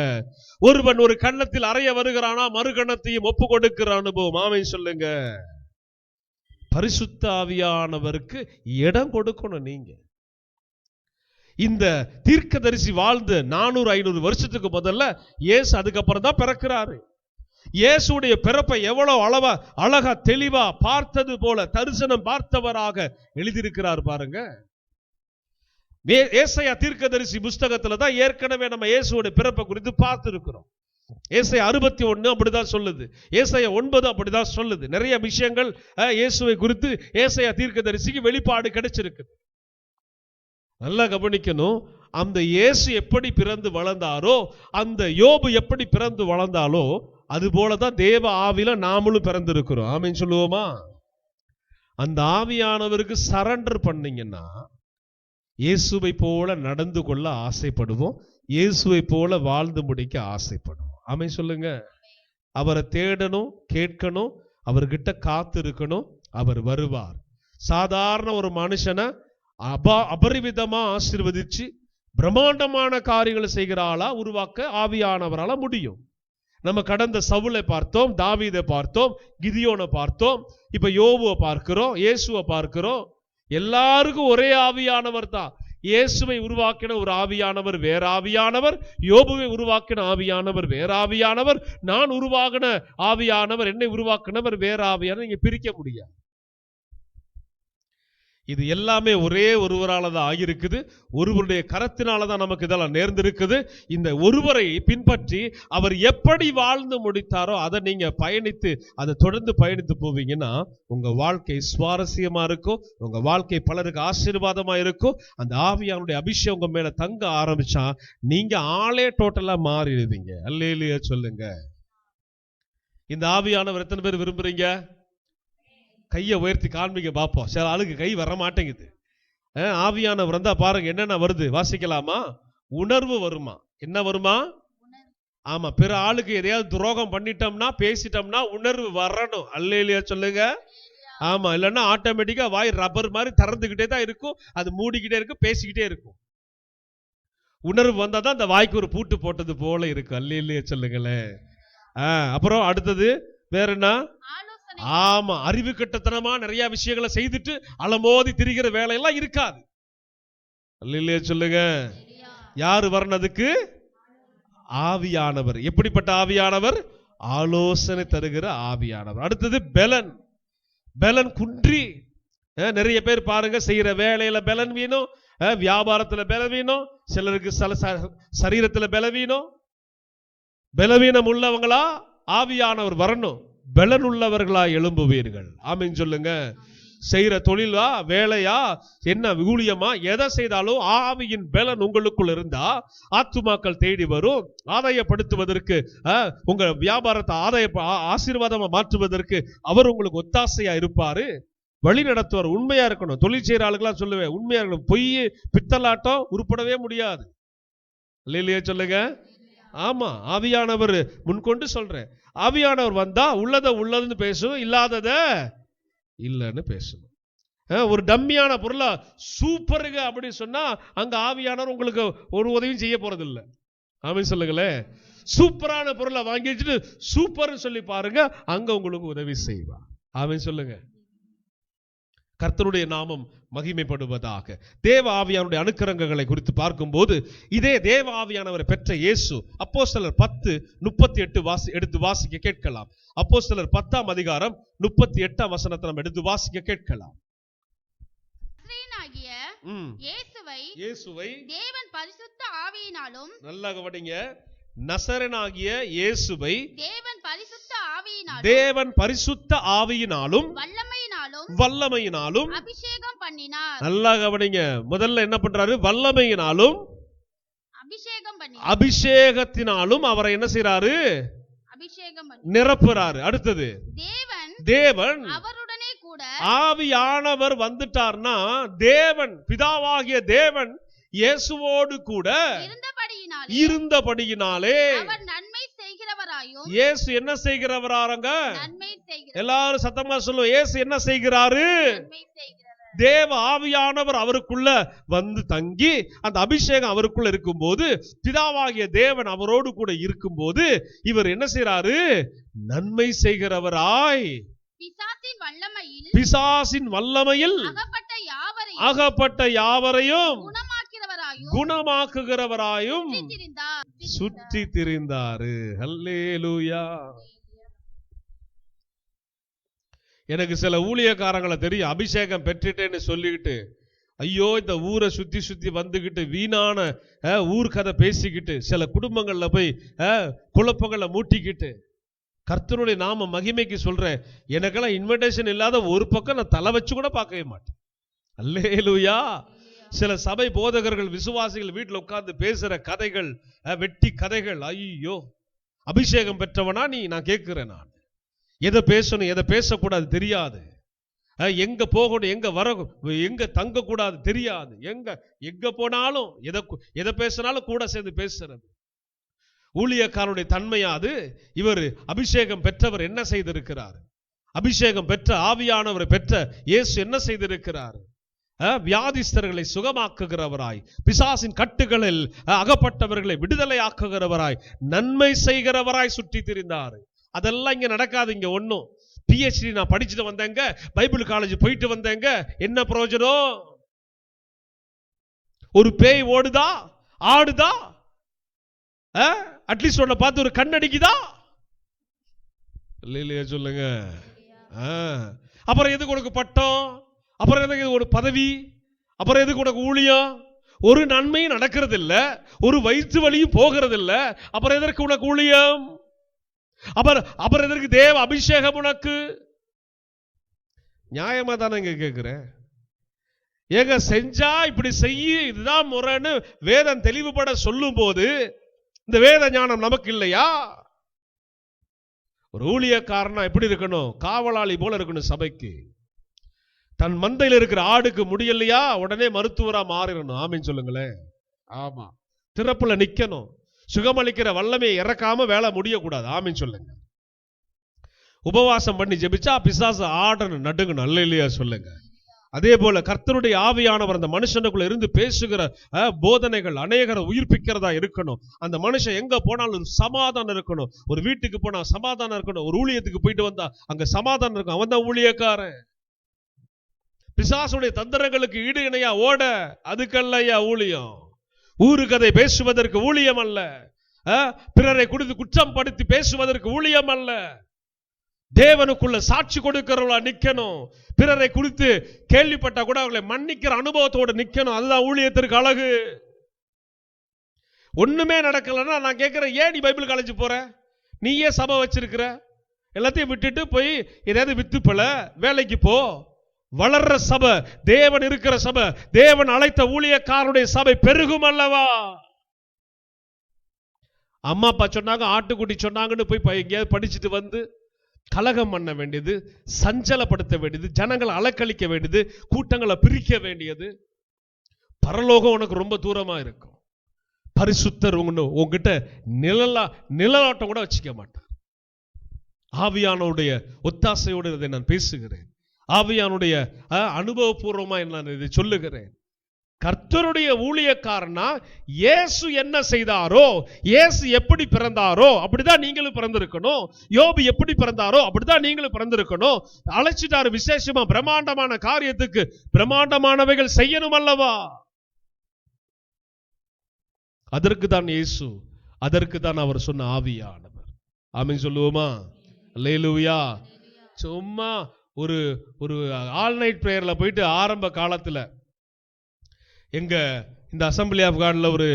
ஒருவன் ஒரு கன்னத்தில் அறைய வருகிறானா மறு கன்னத்தையும் ஒப்பு கொடுக்கிற அனுபவம். ஆமென் சொல்லுங்க. பரிசுத்த ஆவியானவருக்கு இடம் கொடுக்கணும். நீங்க இந்த தீர்க்கதரிசி வாழ்ந்து 400-500 வருஷத்துக்கு முதல்ல இயேசு அதுக்கப்புறம் தான் பிறக்கிறாரு. இயேசுடைய பிறப்பை எவ்வளவு அழகா தெளிவா பார்த்தது போல தரிசனம் பார்த்தவராக எழுதியிருக்கிறார் பாருங்க. ஏசாயா தீர்க்கதரிசி புஸ்தகத்துல தான் ஏற்கனவே நம்ம இயேசுடைய பிறப்பை குறித்து பார்த்திருக்கிறோம். ஏசாயா 61 அப்படிதான் சொல்லுது. ஏசாயா 9 அப்படிதான் சொல்லுது. நிறைய விஷயங்கள் இயேசுவை குறித்து ஏசாயா தீர்க்கதரிசிக்கு வெளிப்பாடு கிடைச்சிருக்கு. நல்லா கவனிக்கணும். அந்த இயேசு எப்படி பிறந்து வளர்ந்தாரோ, அந்த யோபு எப்படி பிறந்து வளர்ந்தாலோ, அது போலதான் தேவ ஆவியில நாமளும் பிறந்திருக்கிறோம். ஆமென் சொல்லுவோமா? அந்த ஆவியானவருக்கு சரண்டர் பண்ணீங்கன்னா இயேசுவை போல நடந்து கொள்ள ஆசைப்படுவோம். இயேசுவை போல வாழ்ந்து முடிக்க ஆசைப்படுவோம். ஆமென் சொல்லுங்க. அவரை தேடணும், கேட்கணும், அவர்கிட்ட காத்து இருக்கணும். அவர் வருவார். சாதாரண ஒரு மனுஷனை அபரிவிதமா ஆசீர்வதிச்சு பிரம்மாண்டமான காரியங்களை செய்கிற ஆளா உருவாக்க ஆவியானவரால முடியும். நம்ம கடந்த சவுலை பார்த்தோம், தாவீதை பார்த்தோம், கிதியோனை பார்த்தோம், இப்ப யோபுவை பார்க்கிறோம், இயேசுவை பார்க்கிறோம். எல்லாருக்கும் ஒரே ஆவியானவர் தான். இயேசுவை உருவாக்கின ஒரு ஆவியானவர் வேற ஆவியானவர், யோபுவை உருவாக்கின ஆவியானவர் வேற ஆவியானவர், நான் உருவாக்கின ஆவியானவர், என்னை உருவாக்கினவர் வேற ஆவியானவர். நீங்க பிரிக்க முடியாது. இது எல்லாமே ஒரே ஒருவரால தான் ஆகியிருக்குது. ஒருவருடைய கரத்தினால தான் நமக்கு இதெல்லாம் நேர்ந்திருக்குது. இந்த ஒருவரை பின்பற்றி அவர் எப்படி வாழ்ந்து முடித்தாரோ அதை நீங்க பயணித்து அதை தொடர்ந்து பயணித்து போவீங்கன்னா உங்க வாழ்க்கை சுவாரஸ்யமா இருக்கும். உங்க வாழ்க்கை பலருக்கு ஆசீர்வாதமா இருக்கும். அந்த ஆவியானுடைய அபிஷேகம் உங்க மேல தங்க ஆரம்பிச்சா நீங்க ஆளே டோட்டலா மாறிடுவீங்க. அல்லேலூயா சொல்லுங்க. இந்த ஆவியானவர் எத்தனை பேர் விரும்புறீங்க? கையை உயர்த்தி காண்பிங்க பார்ப்போம். சில ஆளுக்கு கை வர மாட்டேங்குது. ஆவியானவர் வந்தா பாருங்க என்னென்ன வருது, வாசிக்கலாமா? உணர்வு வருமா? என்ன வருமா? ஆமா, பிற ஆளுக்கு எதையாவது துரோகம் பண்ணிட்டோம்னா பேசிட்டோம்னா உணர்வு வரணும். அல்லேலூயா சொல்லுங்க. ஆமா, இல்லைன்னா ஆட்டோமேட்டிக்கா வாய் ரப்பர் மாதிரி திறந்துகிட்டே தான் இருக்கும், அது மூடிக்கிட்டே இருக்கும், பேசிக்கிட்டே இருக்கும். உணர்வு வந்தாதான் அந்த வாய்க்கு ஒரு பூட்டு போட்டது போல இருக்கு. அல்லேலூயா சொல்லுங்களேன். அப்புறம் அடுத்தது வேற என்ன? ஆமா, அறிவு கட்டத்தனமா நிறைய விஷயங்களை செய்துட்டு அலமோதி திரிகிற வேலையெல்லாம் இருக்காது. அல்லேலூயா சொல்லுங்க. யாரு வரனதுக்கு? ஆவியானவர். எப்படிப்பட்ட ஆவியானவர்? ஆலோசனை தருகிற ஆவியானவர். அடுத்தது பெலன். பெலன் குன்றி நிறைய பேர் பாருங்க செய்யற வேலையில பெலன் வேணும், வியாபாரத்துல பெலன் வேணும், சிலருக்கு சரீரத்துல பலவீனம். பலவீனம் உள்ளவங்களா ஆவியானவர் வரணும். பலன் உள்ளவர்களா எழும்புவீர்கள். ஆமென் சொல்லுங்க. செய்யற தொழிலா, வேலையா, என்ன ஊழியமா, எதை செய்தாலும் ஆவியின் பலன் உங்களுக்குள் இருந்தா ஆத்துமாக்கள் தேடி வரும். ஆதாயப்படுத்துவதற்கு, உங்க வியாபாரத்தை ஆசீர்வாதமா மாற்றுவதற்கு அவர் உங்களுக்கு ஒத்தாசையா இருப்பாரு. வழி நடத்துவார். உண்மையா இருக்கணும். தொழில் செய்யற ஆளுக்கெல்லாம் சொல்லுவேன், உண்மையா இருக்கணும். பொய் பித்தலாட்டம் உருப்படவே முடியாது. இல்லையா சொல்லுங்க. ஆமா, ஆவியானவர் முன்கொண்டு சொல்றேன். ஆவியானவர் வந்தா உள்ளதுன்னு பேசணும், இல்லாதத இல்லைன்னு பேசணும். ஒரு டம்மியான பொருளா சூப்பருங்க அப்படின்னு சொன்னா அங்க ஆவியானவர் உங்களுக்கு ஒரு உதவியும் செய்ய போறது இல்லை. ஆமென் சொல்லுங்களேன். சூப்பரான பொருளை வாங்கி வச்சுட்டு சூப்பர்னு சொல்லி பாருங்க, அங்க உங்களுக்கு உதவி செய்வார். ஆமென் சொல்லுங்க. கர்த்தருடைய நாமம் மகிமைப்படுவதாக. தேவ ஆவியானுடைய அனுக்கிரகங்களை குறித்து பார்க்கும்போது இதே தேவ ஆவியானவரை பெற்ற இயேசு அப்போஸ்தலர் 10:38 எடுத்து வாசிக்க கேட்கலாம். அப்போஸ்தலர் 10ஆம் அதிகாரம் 38ஆம் வசனத்தை நம்ம எடுத்து வாசிக்க கேட்கலாம். இயேசுவை தேவன் பரிசுத்த ஆவியினாலும், நல்லா கவனிங்க, நசரேயனாகிய இயேசுவை தேவன் பரிசுத்த ஆவியினாலும் வல்லமையினாலும் அபிஷேகம் பண்ணினார். நல்லா கவனிங்க. முதல்ல என்ன பண்றாரு? வல்லமையினாலும் அபிஷேகத்தினாலும் அவரை என்ன செய்யறாரு? அபிஷேகம் நிரப்புறாரு. அடுத்தது தேவன் அவருடனே கூட ஆவியானவர் வந்துட்டார்னா தேவன் பிதாவாகிய தேவன் இயேசுவோடு கூட இருந்தபடியினாலே அவர் நன்மை செய்கிறவராயும் இயேசு என்ன செய்கிறவராங்க? எல்லாரும் சத்தமா சொல்லுவோம். இயேசு என்ன செய்கிறாரு? தேவ ஆவியானவர் அவருக்குள்ள வந்து தங்கி அந்த அபிஷேகம் அவருக்குள்ள இருக்கும்போது பிதாவாகிய தேவன் அவரோடு கூட இருக்கும்போது இவர் என்ன செய்யறாரு? நன்மை செய்கிறவராய் பிசாசின் வல்லமையில் அகப்பட்ட யாவரையும் குணமாக்குகிறவராயும் சுற்றி திரிந்தாரு. அல்லேலூயா. எனக்கு சில ஊழியக்காரங்களை தெரியும், அபிஷேகம் பெற்றுட்டேன்னு சொல்லிக்கிட்டு ஐயோ இந்த ஊரை சுத்தி சுத்தி வந்துகிட்டு வீணான ஊர் கதை பேசிக்கிட்டு சில குடும்பங்கள்ல போய் குழப்பங்களை மூட்டிக்கிட்டு கர்த்தருடைய நாம மகிமைக்கு சொல்றேன், எனக்கெல்லாம் இன்விடேஷன் இல்லாத ஒரு பக்கம் நான் தலை வச்சு கூட பார்க்கவே மாட்டேன். அல்லேலூயா. சில சபை போதகர்கள் விசுவாசிகள் வீட்டில் உட்கார்ந்து பேசுற கதைகள், வெட்டி கதைகள், ஐயோ அபிஷேகம் பெற்றவனா நீ? நான் கேட்கிறேன், நான் எதை பேசணும் எதை பேசக்கூடாது தெரியாது, எங்க போகணும் எங்க வர எங்க தங்க கூடாது தெரியாது, எங்க போனாலும் எதை பேசினாலும் கூட சேர்ந்து பேசுறது ஊழியக்காரனுடைய தன்மையாது. இவர் அபிஷேகம் பெற்றவர் என்ன செய்திருக்கிறார்? அபிஷேகம் பெற்ற ஆவியானவரை பெற்ற இயேசு என்ன செய்திருக்கிறார்? வியாதிஸ்தர்களை சுகமாக்குகிறவராய், பிசாசின் கட்டுகளில் அகப்பட்டவர்களை விடுதலை ஆக்குகிறவராய், நன்மை செய்கிறவராய் சுற்றி திரிந்தார். அதெல்லாம் இங்க நடக்காது. இங்க ஒன்னும் PhD நான் படிச்சுட்டு வந்தேங்க, பைபிள் காலேஜ் போயிட்டு வந்தேங்க, என்ன பிரயோஜனம்? ஒரு பேய் ஓடுதா ஆடுதா? அட்லீஸ்ட் உன்னை பார்த்து ஒரு கண்ணடிக்குதா? இல்லையா சொல்லுங்க. அப்புறம் எதுக்கு உனக்கு பட்டம்? அப்புறம் எதுக்கு ஒரு பதவி? அப்புறம் எதுக்கு உனக்கு ஊழியம்? ஒரு நன்மையும் நடக்கிறது இல்ல, ஒரு வயிற்று வலியும் போகிறது இல்ல, அப்புறம் எதற்கு உனக்கு ஊழியம்? அப்புறம் எதற்கு தேவ அபிஷேகம் உனக்கு? நியாயமா தானே கேட்கிறேன். ஏங்க செஞ்சா இப்படி செய்ய, இதுதான் முறைன்னு வேதம் தெளிவுபட சொல்லும் போது இந்த வேத ஞானம் நமக்கு இல்லையா? ஒரு ஊழியக்காரனா எப்படி இருக்கணும்? காவலாளி போல இருக்கணும். சபைக்கு தன் மந்தையில் இருக்கிற ஆடுக்கு முடியலையா உடனே மருத்துவரா மாறிடணும். ஆமீன் சொல்லுங்களேன். ஆமா, திறப்புல நிக்கணும். சுகமளிக்கிற வல்லமையை இறக்காம வேலை முடியக்கூடாது. ஆமீன் சொல்லுங்க. உபவாசம் பண்ணி ஜெபிச்சா பிசாசு ஆடணும், நடுங்கணும். நல்ல இல்லையா சொல்லுங்க. அதே போல கர்த்தருடைய ஆவியானவர் அந்த மனுஷனுக்குள்ள இருந்து பேசுகிற போதனைகள் அநேகரை உயிர்ப்பிக்கிறதா இருக்கணும். அந்த மனுஷன் எங்க போனாலும் சமாதானம் இருக்கணும். ஒரு வீட்டுக்கு போனா சமாதானம் இருக்கணும். ஒரு ஊழியத்துக்கு போயிட்டு வந்தா அங்க சமாதானம் இருக்கும். அவன் தான் ஊழியக்காரன். பிசாசுடைய தந்திரங்களுக்கு ஈடு இணையா ஓட அதுக்கல்லையா ஊழியம். ஊரு கதை பேசுவதற்கு ஊழியம் அல்ல. பிறரை குறித்து குற்றம் படுத்தி பேசுவதற்கு ஊழியம் அல்ல. தேவனுக்குள்ள சாட்சி கொடுக்கிறவங்களா நிக்கணும். பிறரை குறித்து கேள்விப்பட்டா கூட அவங்களை மன்னிக்கிற அனுபவத்தோடு நிக்கணும். அதுதான் ஊழியத்திற்கு அழகு. ஒண்ணுமே நடக்கலன்னா நான் கேட்கிறேன், ஏன் நீ பைபிள் காலேஜ் போற? நீயே சபை வச்சிருக்கிற, எல்லாத்தையும் விட்டுட்டு போய் ஏதாவது வித்து பல வேலைக்கு போ. வளர்ற சபை, தேவன் இருக்கிற சபை, தேவன் அழைத்த ஊழியக்காரனுடைய சபை பெருகும் அல்லவா? அம்மா அப்பா சொன்னாங்க, ஆட்டுக்குட்டி சொன்னாங்கன்னு போய் எங்கேயாவது படிச்சுட்டு வந்து கலகம் பண்ண வேண்டியது, சஞ்சலப்படுத்த வேண்டியது, ஜனங்களை அலக்களிக்க வேண்டியது, கூட்டங்களை பிரிக்க வேண்டியது. பரலோகம் உனக்கு ரொம்ப தூரமா இருக்கும். பரிசுத்தர் உங்ககிட்ட நிழலாட்டம் கூட வச்சுக்க மாட்டார். ஆவியானுடைய ஒத்தாசையோடு இதை நான் பேசுகிறேன். ஆவியானுடைய அனுபவபூர்வமா நான் இதை சொல்லுகிறேன். கர்த்தருடைய ஊழியக்காரனா இயேசு என்ன செய்தாரோ, இயேசு எப்படி பிறந்தாரோ அப்படிதான் நீங்களும் பிறந்திருக்கணும். யோபு எப்படி பிறந்தாரோ அப்படிதான் நீங்களும் பிறந்திருக்கணும். அழைச்சிட்டாரு விசேஷமா பிரம்மாண்டமான காரியத்துக்கு, பிரம்மாண்டமானவைகள் செய்யணும் அல்லவா? அதற்கு தான் இயேசு, அதற்கு தான் அவர் சொன்ன ஆவியானவர். ஆமென் சொல்லுவோமா? அல்லேலூயா. சும்மா ஒரு ஆல் நைட் பிரேயர்ல போயிட்டு ஆரம்ப காலத்துல எங்க இந்த அசம்பிளி ஆஃப் காட்ல ஒரு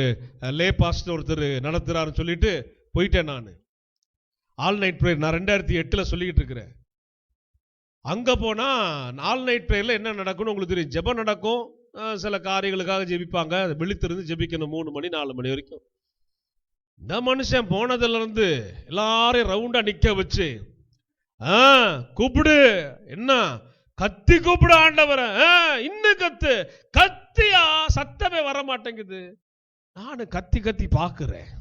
லே பாஸ்டர் ஒருத்தர் நடத்துறாருன்னு சொல்லிட்டு போயிட்டேன். நான் ஆல் நைட் பிரேயர் நான் 2008 சொல்லிக்கிட்டு இருக்கிறேன். அங்க போனா ஆல் நைட் பிரேயர்ல என்ன நடக்கும்னு உங்களுக்கு தெரியும். ஜெபம் நடக்கும், சில காரியங்களுக்காக ஜெபிப்பாங்க, விழித்திருந்து ஜெபிக்கணும் 3 மணி 4 மணி வரைக்கும். இந்த மனுஷன் போனதுல இருந்து எல்லாரையும் ரவுண்டா நிக்க வச்சு கூப்பிடு, என்ன கத்தி கூப்பிடு ஆண்டவரை, இன்னும் கத்து, கத்தியா சத்தமே வர மாட்டேங்குது. நானு கத்தி கத்தி பாக்குறேன்,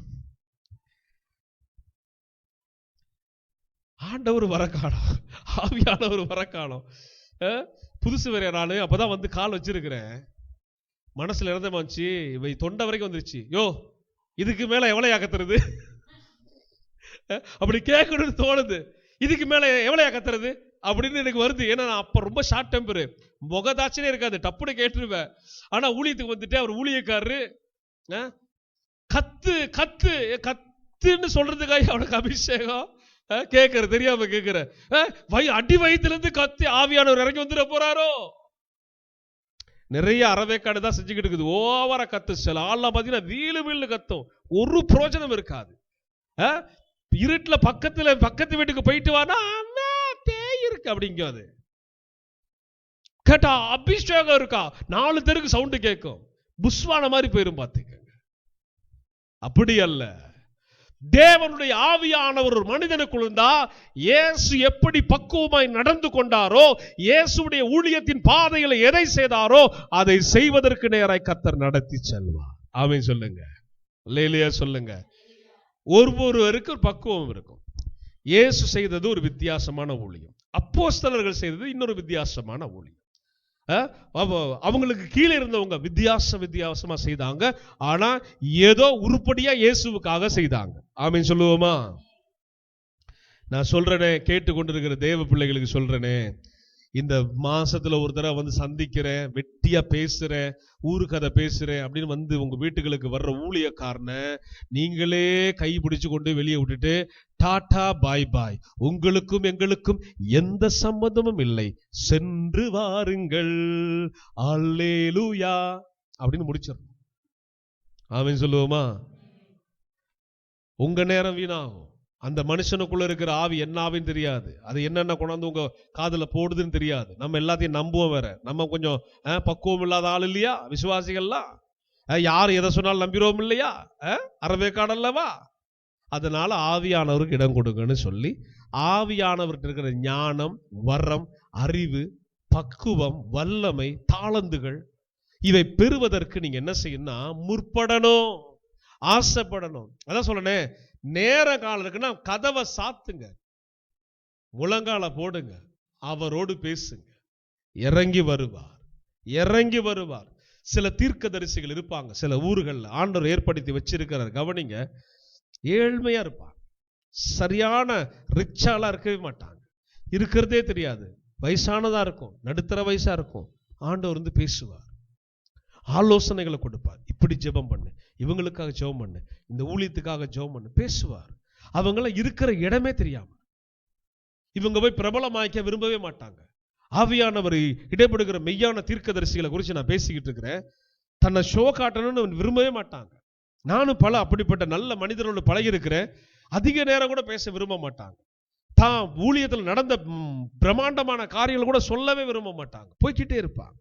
ஆண்டவர் வர காலம், ஆவியானவர் வர காலம். புதுசு வேற நானு அப்பதான் வந்து கால் வச்சிருக்கிறேன். மனசுல இறந்தமாச்சு, இவை தொண்டை வரைக்கும் வந்துருச்சு. யோ இதுக்கு மேல எவ்வளவு கத்துறது, அப்படி கேட்கணும்னு தோணுது. இதுக்கு மேல எவ்வளவு கத்துறது அப்படின்னு எனக்கு வருது. ஏன்னா நான் அப்ப ரொம்ப ஷார்ட் டெம்பர், முகதாட்சியே இருக்காது, டப்புன்னு கேட்டுருவேன். ஆனா ஊழியத்துக்கு வந்துட்டு அவர் ஊழியக்காரரு கத்து கத்து கத்துன்னு சொல்றதுக்காக அவனுக்கு அபிஷேகம் கேட்கற, தெரியாம கேட்கிற, அடி வயிற்றுல இருந்து கத்தி ஆவியானவர் இறங்கி வந்துட போறாரோ. நிறைய அறவேக்காடு தான் செஞ்சுக்கிட்டு இருக்குது. ஓவரா கத்து, சில ஆள்லாம் பாத்தீங்கன்னா வீலு வீலு கத்தும், ஒரு பிரோஜனம் இருக்காது. இருட்டுல பக்கத்து வீட்டுக்கு போயிட்டு வானா பேய் இருக்கு அப்படிங்காது, கேட்டா அபிஷேகம் இருக்கா 4 தெருக்கு சவுண்டு கேட்கும், புஷ்வான மாதிரி போயிரும். பாத்துக்கங்க, அப்படி அல்ல. தேவனுடைய ஆவியானவர் ஒரு மனிதனுக்குள் இருந்தா, இயேசு எப்படி பக்குவமாய் நடந்து கொண்டாரோ, இயேசுடைய ஊழியத்தின் பாதைகளை எதை செய்தாரோ அதை செய்வதற்கு நேராய் கர்த்தர் நடத்தி செல்வார். ஆமென் சொல்லுங்க, அல்லேலூயா சொல்லுங்க. ஒவ்வொருவருக்கு ஒரு பக்குவம் இருக்கும். இயேசு செய்தது ஒரு வித்தியாசமான ஊழியம், அப்போஸ்தலர்கள் செய்தது இன்னொரு வித்தியாசமான ஊழியம். அவங்களுக்கு கீழே இருந்தவங்க வித்தியாசமா செய்தாங்க. ஆனா ஏதோ உருப்படியா இயேசுவுக்காக செய்தாங்க. ஆமென் சொல்லுவோமா? நான் சொல்றேனே, கேட்டுக்கொண்டிருக்கிற தேவ பிள்ளைகளுக்கு சொல்றேனே, இந்த மாசத்துல ஒரு தடவை வந்து சந்திக்கிறேன், வெட்டியா பேசுறேன், ஊரு கதை பேசுறேன் அப்படின்னு வந்து உங்க வீட்டுகளுக்கு வர்ற ஊழியக்காரன நீங்களே கை பிடிச்சு கொண்டு வெளியே விட்டுட்டு டாடா பாய் பாய், உங்களுக்கும் எங்களுக்கும் எந்த சம்பந்தமும் இல்லை, சென்று வாருங்கள், அல்லேலூயா அப்படின்னு முடிச்சிடணும். ஆமென் சொல்லுவோமா? உங்க நேரம் வீணாகும். அந்த மனுஷனுக்குள்ள இருக்கிற ஆவி என்ன ஆவின்னு தெரியாது, அது என்னென்ன கொண்டாந்து உங்க காதுல போடுதுன்னு தெரியாது. நம்ம எல்லாத்தையும் நம்புவோம் வேற, நம்ம கொஞ்சம் பக்குவம் இல்லாத ஆள் இல்லையா விசுவாசிகள்லாம், யார் எதை சொன்னாலும் நம்பிடுவோம் இல்லையா, அறவேக்காடல்லவா. அதனால ஆவியானவருக்கு இடம் கொடுங்கன்னு சொல்லி, ஆவியானவர்கிட்ட இருக்கிற ஞானம், வரம், அறிவு, பக்குவம், வல்லமை, தாளந்துகள் இவை பெறுவதற்கு நீங்க என்ன செய்யணும்னா முற்படணும், ஆசைப்படணும். அதான் சொல்லணே, நேர காலம் இருக்குன்னா கதவை சாத்துங்க, முழங்கால போடுங்க, அவரோடு பேசுங்க, இறங்கி வருவார், இறங்கி வருவார். சில தீர்க்கதரிசிகள் இருப்பாங்க சில ஊர்கள்ல, ஆண்டவர் ஏற்படுத்தி வச்சிருக்கிறார். கவனிங்க, ஏழ்மையா இருப்பாங்க, சரியான ரிச்சாலாம் இருக்கவே மாட்டாங்க, இருக்கிறதே தெரியாது, வயசானதா இருக்கும், நடுத்தர வயசா இருக்கும். ஆண்டவர் வந்து பேசுவார், ஆலோசனைகளை கொடுப்பார். இப்படி ஜெபம் பண்ணு, இவங்களுக்காக ஜெபம் பண்ணு, இந்த ஊழியத்துக்காக ஜெபம் பண்ணு, பேசுவார். அவங்கள இருக்கிற இடமே தெரியாம, இவங்க போய் பிரபலமாக்க விரும்பவே மாட்டாங்க. ஆவியானவர் இடைப்படுகிற மெய்யான தீர்க்கதரிசிகளை குறித்து நான் பேசிக்கிட்டு இருக்கிறேன். தன்னை ஷோ காட்டணும்னு விரும்பவே மாட்டாங்க. நானும் பல அப்படிப்பட்ட நல்ல மனிதரோடு பழகி இருக்கிறேன். அதிக நேரம் கூட பேச விரும்ப மாட்டாங்க. தான் ஊழியத்தில் நடந்த பிரம்மாண்டமான காரியங்கள் கூட சொல்லவே விரும்ப மாட்டாங்க, போய்கிட்டே இருப்பாங்க.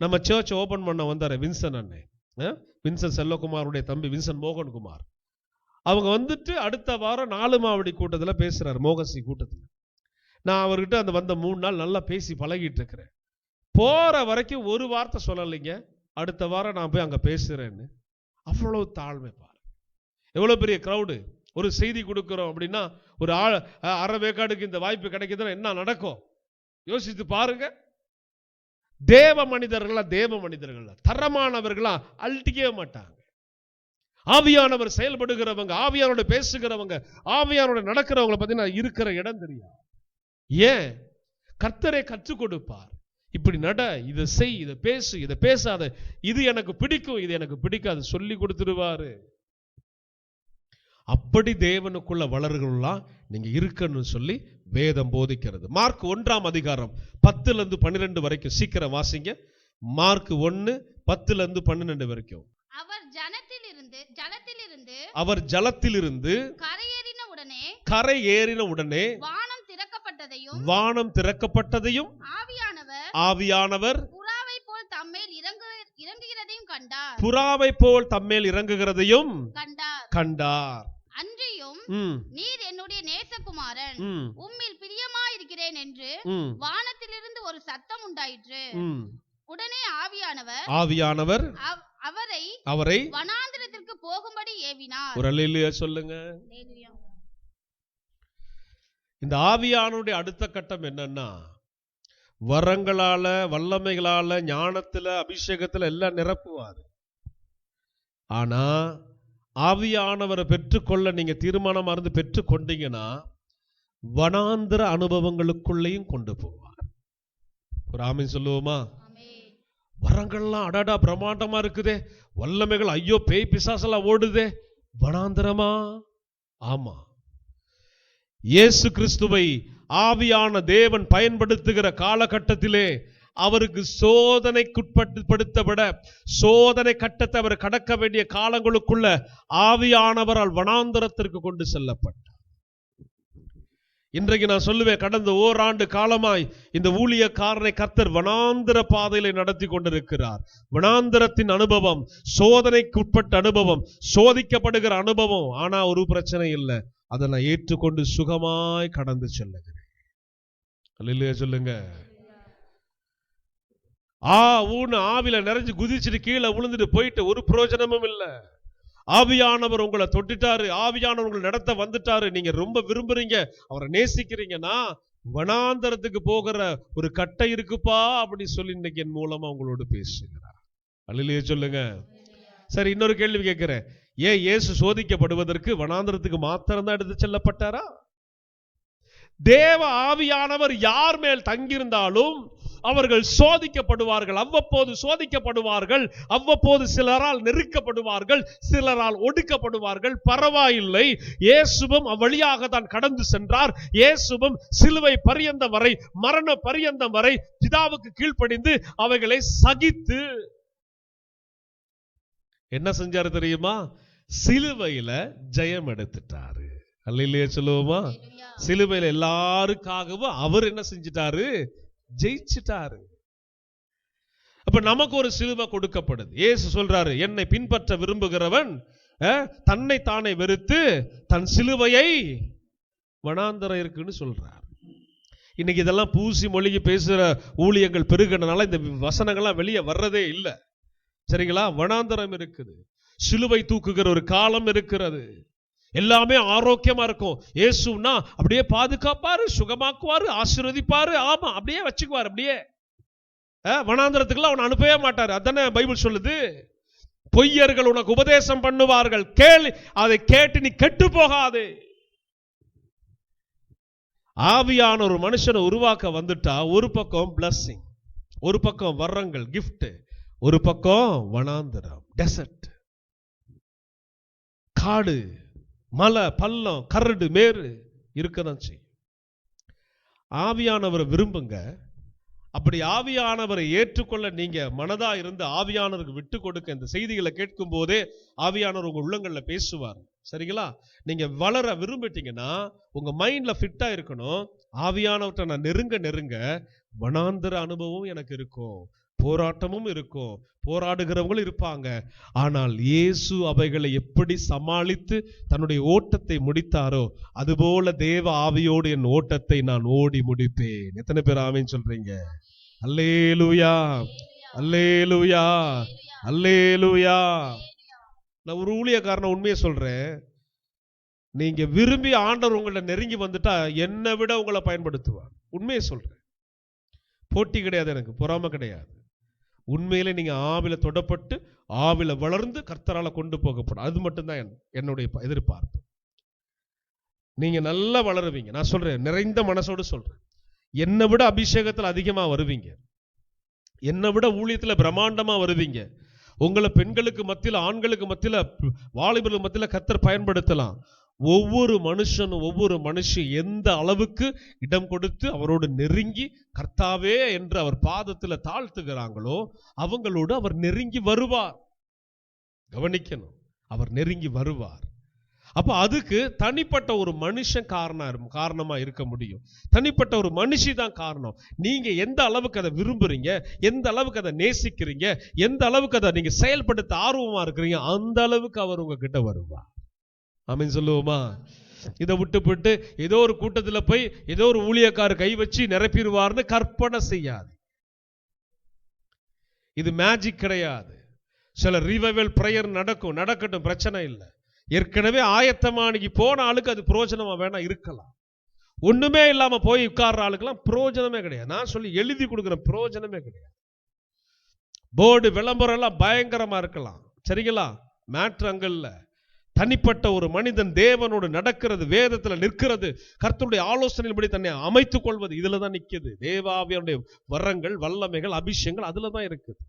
நம்ம சர்ச் ஓபன் பண்ண வந்தாரு வின்சன் அண்ணன், வின்சன் செல்லகுமாருடைய தம்பி வின்சன் மோகன்குமார். அவங்க வந்துட்டு அடுத்த வாரம் 4 மாவடி கூட்டத்தில் பேசுறாரு, மோகசி கூட்டத்தில். நான் அவர்கிட்ட அந்த வந்த 3 நாள் நல்லா பேசி பழகிட்டு இருக்கிறேன். போற வரைக்கும் ஒரு வார்த்தை சொல்லலைங்க, அடுத்த வாரம் நான் போய் அங்க பேசுறேன்னு. அவ்வளவு தாழ்மை பாரு, எவ்வளவு பெரிய கிரௌடு. ஒரு செய்தி கொடுக்கிறோம் அப்படின்னா, ஒரு அரை வேக்காடுக்கு இந்த வாய்ப்பு கிடைக்குதுன்னா என்ன நடக்கும் யோசித்து பாருங்க. தேவ மனிதர்களா, தேவ மனிதர்களா, தரமானவர்களா அழட்டிக்கவே மாட்டாங்க. ஆவியானவர் செயல்படுகிறவங்க, ஆவியானோட பேசுகிறவங்க, ஆவியானோட நடக்கிறவங்களை பார்த்தீங்கன்னா இருக்கிற இடம் தெரியும். ஏன்? கர்த்தரே கற்றுக் கொடுப்பார். இப்படி நட, இதை செய், இதை பேசு, இதை பேசாத, இது எனக்கு பிடிக்கும், இது எனக்கு பிடிக்காது, சொல்லி கொடுத்துருவாரு. அப்படி தேவனுக்குள்ள வளர்கள்லாம் நீங்க இருக்கணும்னு சொல்லி வேதம் போதிக்கிறது. மார்க் 1ஆம் அதிகாரம் 10-12 வரைக்கும் சீக்கிரம் வாசிங்க. மார்க் 1:10-12 வரைக்கும். அவர் ஜலத்திலிருந்து கரை ஏறின உடனே வானம் திறக்கப்பட்டதையும் ஆவியானவர் புறாவை போல் தம்மேல் இறங்குகிறதையும் கண்டார். கண்டார். அன்றியும் நீர் என்னுடைய நேசகுமாரன், உம்மில் பிரியமாயிருக்கிறேன் என்று வானத்திலிருந்து ஒரு சத்தம் உண்டாயிற்று. உடனே ஆவியானவர் அவரை வனாந்திரத்திற்கு போகும்படி ஏவினார். ஒரு அல்லேலூயா சொல்லுங்க. இந்த ஆவியானுடைய அடுத்த கட்டம் என்னன்னா, வரங்களால, வல்லமைகளால, ஞானத்துல, அபிஷேகத்துல எல்லாம் நிரப்புவார். ஆனா ஆவியானவரை பெற்றுக்கொள்ள நீங்க தீர்மானமா இருந்து பெற்றுக்கொண்டீங்கன்னா வனாந்திர அனுபவங்களுக்குள்ளேயும் கொண்டு போவார். ஒரு ஆமீன் சொல்லுவோமா? வரங்கள்லாம் அடாடா பிரம்மாண்டமா இருக்குதே, வல்லமைகள் ஐயோ பேய் பிசாசெல்லாம் ஓடுதே, வனாந்திரமா? ஆமா. இயேசு கிறிஸ்துவை ஆவியான தேவன் பயன்படுத்துகிற காலகட்டத்திலே அவருக்கு சோதனைக்குட்படுத்தப்பட சோதனை கட்டத்தை அவர் கடக்க வேண்டிய காலங்களுக்குள்ள ஆவியானவரால் வனாந்தரத்திற்கு கொண்டு செல்லப்பட்டார். இன்றைக்கு நான் சொல்லுவேன், கடந்த ஓராண்டு காலமாய் இந்த ஊழியக்காரனை கர்த்தர் வனாந்திர பாதையில நடத்தி கொண்டிருக்கிறார். வனாந்திரத்தின் அனுபவம், சோதனைக்குட்பட்ட அனுபவம், சோதிக்கப்படுகிற அனுபவம். ஆனா ஒரு பிரச்சனை இல்லை, அதை நான் ஏற்றுக்கொண்டு சுகமாய் கடந்து செல்லுகிறேன். அல்லேலூயா சொல்லுங்க. ஆவில நிறைஞ்சு குதிச்சுட்டு கீழே விழுந்துட்டு போயிட்டு ஒரு பிரயோஜனமும் இல்லை. ஆவியானவர் உங்களை தொட்டுட்டாரு, ஆவியானவர் உங்களை நடத்த வந்துட்டாரு, நீங்க ரொம்ப விரும்புறீங்க, அவரை நேசிக்கிறீங்கன்னா வனாந்தரத்துக்கு போகிற ஒரு கட்டை இருக்குப்பா அப்படி சொல்லி இன்னைக்கு என் மூலமா உங்களோடு பேசுகிறார். அல்லேலூயா சொல்லுங்க. சரி, இன்னொரு கேள்வி கேட்கிறேன். ஏன் இயேசு சோதிக்கப்படுவதற்கு வனாந்தரத்துக்கு மாத்திரம்தான் எடுத்து செல்லப்பட்டாரா? தேவ ஆவியானவர் யார் மேல் தங்கியிருந்தாலும் அவர்கள் சோதிக்கப்படுவார்கள், அவ்வப்போது சோதிக்கப்படுவார்கள், அவ்வப்போது சிலரால் நெருக்கப்படுவார்கள், சிலரால் ஒடுக்கப்படுவார்கள். பரவாயில்லை, இயேசுவும் அவ்வழியாக தான் கடந்து சென்றார். இயேசுவும் சிலுவை பரியந்தம் வரை, மரண பரியந்தம் வரை பிதாவுக்கு கீழ்ப்படிந்து அவைகளை சகித்து என்ன செஞ்சாரு தெரியுமா? சிலுவையில ஜெயம் எடுத்துட்டாரு. அல்லேலூயா சொல்லுவோமா? சிலுவையில எல்லாருக்காகவும் அவர் என்ன செஞ்சிட்டாரு? ஜெயிச்சிட்டாரு. அப்ப நமக்கு ஒரு சிலுவை கொடுக்கப்படுது. இயேசு சொல்றாரு, என்னை பின்பற்ற விரும்புகிறவன் தன்னை தானே வெறுத்து தன் சிலுவையை வனாந்தரம் இருக்குன்னு சொல்றார். இன்னைக்கு இதெல்லாம் பூசி மொழிகி பேசுற ஊழியங்கள் பெருகினால இந்த வசனங்கள்லாம் வெளியே வர்றதே இல்லை. சரிங்களா? வனாந்தரம் இருக்குது, சிலுவை தூக்குகிற ஒரு காலம் இருக்கிறது. எல்லாமே ஆரோக்கியமா இருக்கும். இயேசுனா அப்படியே பாதுகாப்பாரு, சுகமாக்குவாரு, ஆசீர்வதிப்பாரு. ஆமா, அப்படியே வச்சுக்குவாரு. அப்படியே வனாந்தரத்துக்குள்ள அவனை அனுப்பவே மாட்டாரு. அதானே பைபிள் சொல்லுது. பொய்யர்கள் உனக்கு உபதேசம் பண்ணுவார்கள், கேளு, அதை கேட்டு நீ கெட்டு போகாதே. ஆவியான ஒரு மனுஷனை உருவாக்க வந்துட்டா ஒரு பக்கம் பிளஸிங், ஒரு பக்கம் வரங்கள் கிஃப்ட், ஒரு பக்கம் வனாந்தரம் டெசர்ட், காடு, மலை, பள்ளம், கரடு, மேறு இருக்கதான் செய்யும். ஆவியானவரை விரும்புங்க. அப்படி ஆவியானவரை ஏற்றுக்கொள்ள நீங்க மனதா இருந்து ஆவியானவருக்கு விட்டு கொடுக்க இந்த செய்திகளை கேட்கும் போதே ஆவியானவர் உங்க உள்ளங்கள்ல பேசுவார். சரிங்களா? நீங்க வளர விரும்பிட்டீங்கன்னா உங்க மைண்ட்ல ஃபிட்டா இருக்கணும். ஆவியானவர்கிட்ட நான் நெருங்க நெருங்க வனாந்தர அனுபவம் எனக்கு இருக்கும், போராட்டமும் இருக்கும், போராடுகிறவங்களும் இருப்பாங்க. ஆனால் இயேசு அவைகளை எப்படி சமாளித்து தன்னுடைய ஓட்டத்தை முடித்தாரோ அதுபோல தேவ ஆவியோடு என் ஓட்டத்தை நான் ஓடி முடிப்பேன். எத்தனை பேர் ஆமென் சொல்றீங்க? அல்லேலூயா, அல்லேலூயா, அல்லேலூயா. நான் ஒரு ஊழியக்காரனை உண்மையை சொல்றேன். நீங்க விரும்பி ஆண்டவர் உங்களை நெருங்கி வந்துட்டா என்னை விட உங்களை பயன்படுத்துவார். உண்மையை சொல்றேன். போட்டி கிடையாது, எனக்கு பொறாமை கிடையாது. உண்மையிலே நீங்க ஆவில தொடப்பட்டு ஆவில வளர்ந்து கர்த்தரால கொண்டு போகப்படும். அது மட்டும்தான் என்னுடைய எதிர்பார்ப்பு. நீங்க நல்லா வளருவீங்க. நான் சொல்றேன், நிறைந்த மனசோடு சொல்றேன். என்னை விட அபிஷேகத்தில் அதிகமா வருவீங்க, என்னை விட ஊழியத்துல பிரம்மாண்டமா வருவீங்க. உங்களை பெண்களுக்கு மத்தியில், ஆண்களுக்கு மத்தியில், வாலிபர்களுக்கு மத்தியில் கர்த்தர் பயன்படுத்தலாம். ஒவ்வொரு மனுஷனும் ஒவ்வொரு மனுஷி எந்த அளவுக்கு இடம் கொடுத்து அவரோடு நெருங்கி கர்த்தாவே என்று அவர் பாதத்தில் தாழ்த்துகிறாங்களோ அவங்களோடு அவர் நெருங்கி வருவார். கவனிக்கணும், அவர் நெருங்கி வருவார். அப்ப அதுக்கு தனிப்பட்ட ஒரு மனுஷன் காரணமா இருக்க முடியும். தனிப்பட்ட ஒரு மனுஷி தான் காரணம். நீங்க எந்த அளவுக்கு அதை விரும்புறீங்க, எந்த அளவுக்கு அதை நேசிக்கிறீங்க, எந்த அளவுக்கு அதை நீங்க செயல்படுத்த ஆர்வமா இருக்கிறீங்க, அந்த அளவுக்கு அவர் உங்ககிட்ட வருவார். ஆமென் சொல்லுவோமா? இதை விட்டு ஏதோ ஒரு கூட்டத்துல போய் ஏதோ ஒரு ஊழியக்காரர் கை வச்சு நிரப்பிடுவார்னு கற்பனை செய்யாது. இது மேஜிக் கிடையாது. சில ரிவைவல் பிரேயர் நடக்கட்டும், பிரச்சனை இல்லை. ஏற்கனவே ஆயத்தமானிக்கு போன ஆளுக்கு அது பிரயோஜனமா வேணா இருக்கலாம். ஒண்ணுமே இல்லாம போய் உட்கார்ற ஆளுக்கெல்லாம் பிரயோஜனமே கிடையாது. நான் சொல்லி எழுதி கொடுக்குற பிரயோஜனமே கிடையாது. போர்டு விளம்பரம் எல்லாம் பயங்கரமா இருக்கலாம், சரிங்களா? மேட்ரு அங்க இல்ல. தனிப்பட்ட ஒரு மனிதன் தேவனோடு நடக்கிறது, வேதத்துல நிற்கிறது, கர்த்தருடைய ஆலோசனையின்படி தன்னை அமைத்துக் கொள்வது, இதுலதான் நிக்குது. தேவாவியனுடைய வரங்கள், வல்லமைகள், அபிஷேகங்கள் அதுலதான் இருக்குது.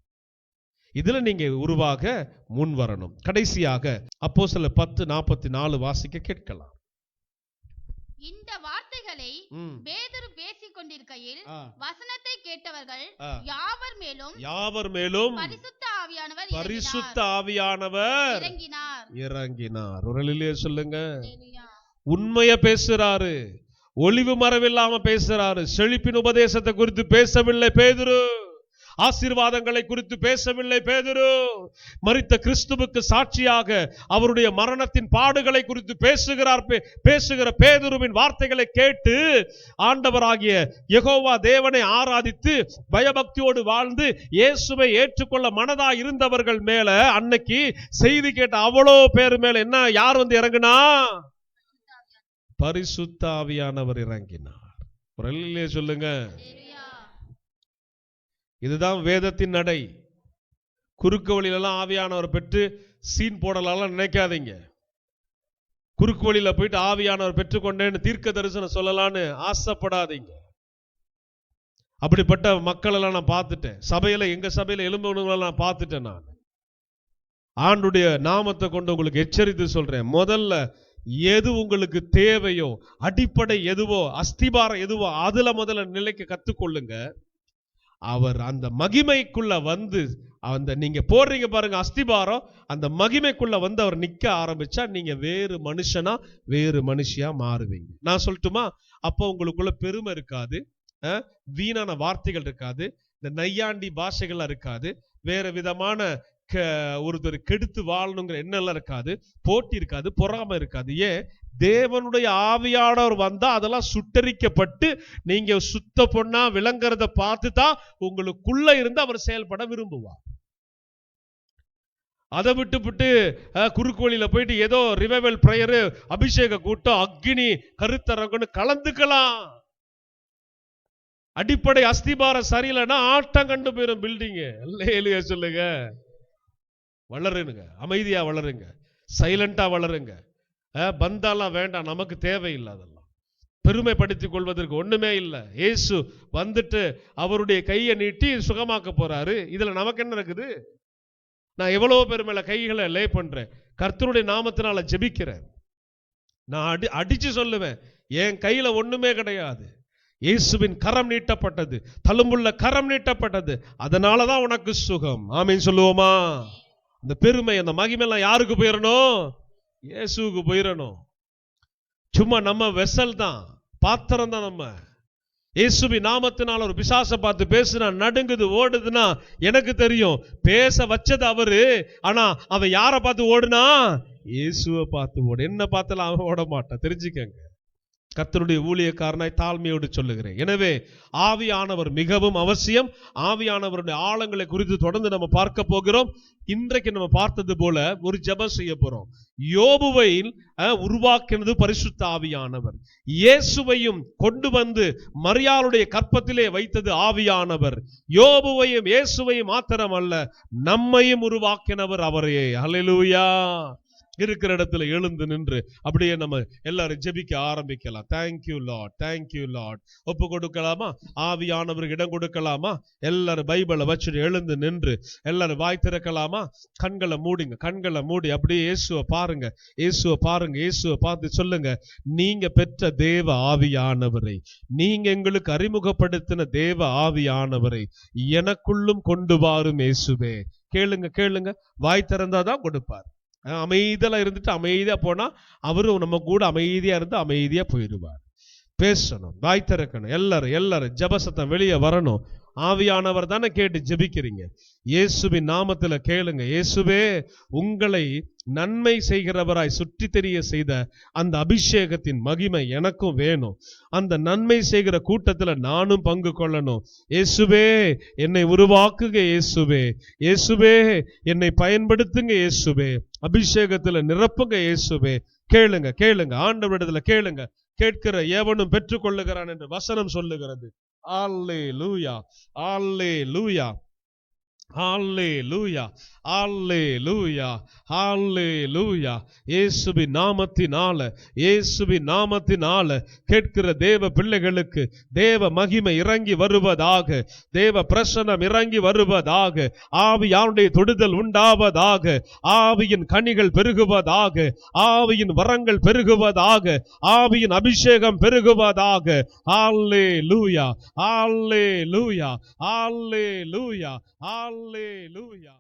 இதுல நீங்க உருவாக முன் வரணும். கடைசியாக அப்போஸ்தலர் 10:44 வாசிக்க கேட்கலாம். இந்த வார்த்தைகளை பேதுரு பேசிக் கொண்டிருக்கையில் வசனத்தை கேட்டவர்கள் யாவர் மேலும் பரிசுத்த ஆவியானவர் இறங்கினார். ஒரு அல்லேலூயா சொல்லுங்க. உண்மைய பேசுறாரு, ஒளிவு மறைவில்லாம பேசுறாரு. செழிப்பின் உபதேசத்தை குறித்து பேசவில்லை பேதுரு, ஆசீர்வாதங்களை குறித்து பேசவில்லை பேதுரு, மரித்த கிறிஸ்துவுக்கு சாட்சியாக அவருடைய மரணத்தின் பாடுகளை குறித்து பேசுகிற பேதுருவின் வார்த்தைகளை கேட்டு ஆண்டவராகிய யெகோவா தேவனை ஆராதித்து பயபக்தியோடு வாழ்ந்து இயேசுவை ஏற்றுக்கொள்ள மனதா இருந்தவர்கள் மேல அன்னைக்கு செய்தி கேட்ட அவ்வளோ பேர் மேல என்ன, யார் வந்து இறங்கினா? பரிசுத்த ஆவியானவர் இறங்கினார். ஒரு அல்லேலூயா சொல்லுங்க. இதுதான் வேதத்தின் நடை. குறுக்கு வழியிலெல்லாம் ஆவியானவர் பெற்று சீன் போடலாம் நினைக்காதீங்க. குறுக்கு வழியில போயிட்டு ஆவியானவர் பெற்றுக்கொண்டேன்னு தீர்க்க தரிசனம் சொல்லலான்னு ஆசைப்படாதீங்க. அப்படிப்பட்ட மக்கள் எல்லாம் நான் பார்த்துட்டேன். சபையில, எங்க சபையில எலும்புகளை நான் பார்த்துட்டேன். நான் ஆண்டுடைய நாமத்தை கொண்டு உங்களுக்கு எச்சரித்து சொல்றேன். முதல்ல எது உங்களுக்கு தேவையோ, அடிப்படை எதுவோ, அஸ்திபாரம் எதுவோ, அதுல முதல்ல நிலைக்கு கத்துக்கொள்ளுங்க. அவர் அந்த மகிமைக்குள்ள வந்து, அந்த நீங்க போடுறீங்க பாருங்க அஸ்திபாரம், அந்த மகிமைக்குள்ள வந்து அவர் நிக்க ஆரம்பிச்சா நீங்க வேறு மனுஷனா, வேறு மனுஷியா மாறுவீங்க. நான் சொல்லட்டுமா? அப்போ உங்களுக்குள்ள பெருமை இருக்காது, வீணான வார்த்தைகள் இருக்காது, இந்த நையாண்டி பாஷைகள் இருக்காது, வேற விதமான ஒருத்தர் கெடுத்து வாழணுங்கிற எண்ணெல்லாம் இருக்காது, போட்டி இருக்காது, பொறாமை இருக்காது. ஏன்? தேவனுடைய ஆவியானவர் வந்தா அதெல்லாம் சுட்டரிக்கப்பட்டு நீங்க சுத்த பொண்ணா விளங்குறத பார்த்து தான் உங்களுக்குள்ள இருந்து அவர் செயல்பட விரும்புவார். அதை விட்டு குறுக்கு வழியில போயிட்டு ஏதோ ரிவைவல் பிரேயர், அபிஷேக கூட்டம், அக்னி கருத்தரங்கன்னு கலந்துக்கலாம். அடிப்படை அஸ்திபாரம் சரியில்லைன்னா ஆட்டம் கண்டு போயிடும் பில்டிங். அல்லேலூயா சொல்லுங்க. வளருங்க, அமைதியா வளருங்க, சைலண்டா வளருங்க. பந்தாலாம் வேண்டாம், நமக்கு தேவையில்லை. அதெல்லாம் பெருமைப்படுத்திக் கொள்வதற்கு ஒண்ணுமே இல்லை. இயேசு வந்துட்டு அவருடைய கையை நீட்டி சுகமாக்க போறாரு. இதுல நமக்கு என்ன இருக்குது? நான் எவ்வளவு பேர் மேல கைகளை லே பண்றேன், கர்த்தருடைய நாமத்தினால ஜெபிக்கிறேன். நான் அடிச்சு சொல்லுவேன், என் கையில ஒண்ணுமே கிடையாது. இயேசுவின் கரம் நீட்டப்பட்டது, தழும்புள்ள கரம் நீட்டப்பட்டது, அதனாலதான் உனக்கு சுகம். ஆமீன் சொல்லுவோமா? அந்த பெருமை, அந்த மகிமையெல்லாம் யாருக்கு போயிடணும்? இயேசுவுக்கு போயிடணும். சும்மா நம்ம வெசல் தான், பாத்திரம் தான். நம்ம இயேசுவின் நாமத்தினால் ஒரு பிசாசை பார்த்து பேசுனா நடுங்குது, ஓடுதுன்னா எனக்கு தெரியும் பேச வச்சது அவரு. ஆனா அவன் யாரை பார்த்து ஓடுனா? இயேசுவை பார்த்து ஓடு. என்ன பார்த்தாலும் அவன் ஓட மாட்டான், தெரிஞ்சுக்கங்க. கர்த்தருடைய ஊழியக்காரனாய் தாழ்மையோடு சொல்லுகிறேன். எனவே ஆவியானவர் மிகவும் அவசியம். ஆவியானவருடைய ஆழங்களை குறித்து தொடர்ந்து நம்ம பார்க்க போகிறோம். இன்றைக்கு நம்ம பார்த்தது போல ஒரு ஜெபம் செய்ய போறோம். யோபுவை உருவாக்கினது பரிசுத்த ஆவியானவர். இயேசுவையும் கொண்டு வந்து மரியாளுடைய கற்பத்திலே வைத்தது ஆவியானவர். யோபுவையும் இயேசுவையும் மாத்திரமல்ல, நம்மையும் உருவாக்கினவர் அவரே. அல்லேலூயா. இருக்கிற இடத்துல எழுந்து நின்று அப்படியே நம்ம எல்லாரும் ஜெபிக்க ஆரம்பிக்கலாம். Thank you Lord, thank you Lord. ஒப்பு கொடுக்கலாமா? ஆவியானவருக்கு இடம் கொடுக்கலாமா? எல்லாரும் பைபிளை வச்சுட்டு எழுந்து நின்று எல்லாரும் வாய் திறக்கலாமா? கண்களை மூடிங்க, கண்களை மூடி அப்படியே இயேசுவை பாருங்க, இயேசுவை பாருங்க, இயேசுவை பார்த்து சொல்லுங்க, நீங்க பெற்ற தேவ ஆவியானவரை, நீங்க எங்களுக்கு அறிமுகப்படுத்தின தேவ ஆவியானவரை எனக்குள்ளும் கொண்டு வாரும் இயேசுவே. கேளுங்க, கேளுங்க. வாய் திறந்தாதான் கொடுப்பார். அமைதியா இருந்துட்டு அமைதியா போனா அவரும் நம்ம கூட அமைதியா இருந்து அமைதியா போயிடுவார். பேசணும், வாய் திறக்கணும். எல்லாரும் ஜெபசத்தம் வெளியே வரணும். ஆவியானவர் தானே கேட்டு ஜெபிக்கிறீங்க. இயேசுவின் நாமத்துல கேளுங்க. இயேசுவே, உங்களை நன்மை செய்கிறவராய் சுற்றி தெரிய செய்த அந்த அபிஷேகத்தின் மகிமை எனக்கும் வேணும். அந்த நன்மை செய்கிற கூட்டத்துல நானும் பங்கு கொள்ளணும். இயேசுவே, என்னை உருவாக்குங்க. இயேசுவே, இயேசுவே, என்னை பயன்படுத்துங்க. இயேசுவே, அபிஷேகத்துல நிரப்புங்க. இயேசுவே, கேளுங்க, கேளுங்க, ஆண்டவரிடத்துல கேளுங்க. கேட்கிற எவனும் பெற்றுக் கொள்ளுகிறான் என்று வசனம் சொல்லுகிறது. அல்லேலூயா, அல்லேலூயா, அல்லேலூயா, அல்லேலூயா, அல்லேலூயா. இயேசுவின் நாமத்தினால, இயேசுவின் நாமத்தினால கேட்கிற தேவ பிள்ளைகளுக்கு தேவ மகிமை இறங்கி வருவதாக, தேவ பிரசன்னம் இறங்கி வருவதாக, ஆவியானுடைய தொடுதல் உண்டாவதாக, ஆவியின் கனிகள் பெருகுவதாக, ஆவியின் வரங்கள் பெருகுவதாக, ஆவியின் அபிஷேகம் பெருகுவதாக. அல்லேலூயா, அல்லேலூயா, அல்லேலூயா, அல்லேலூயா.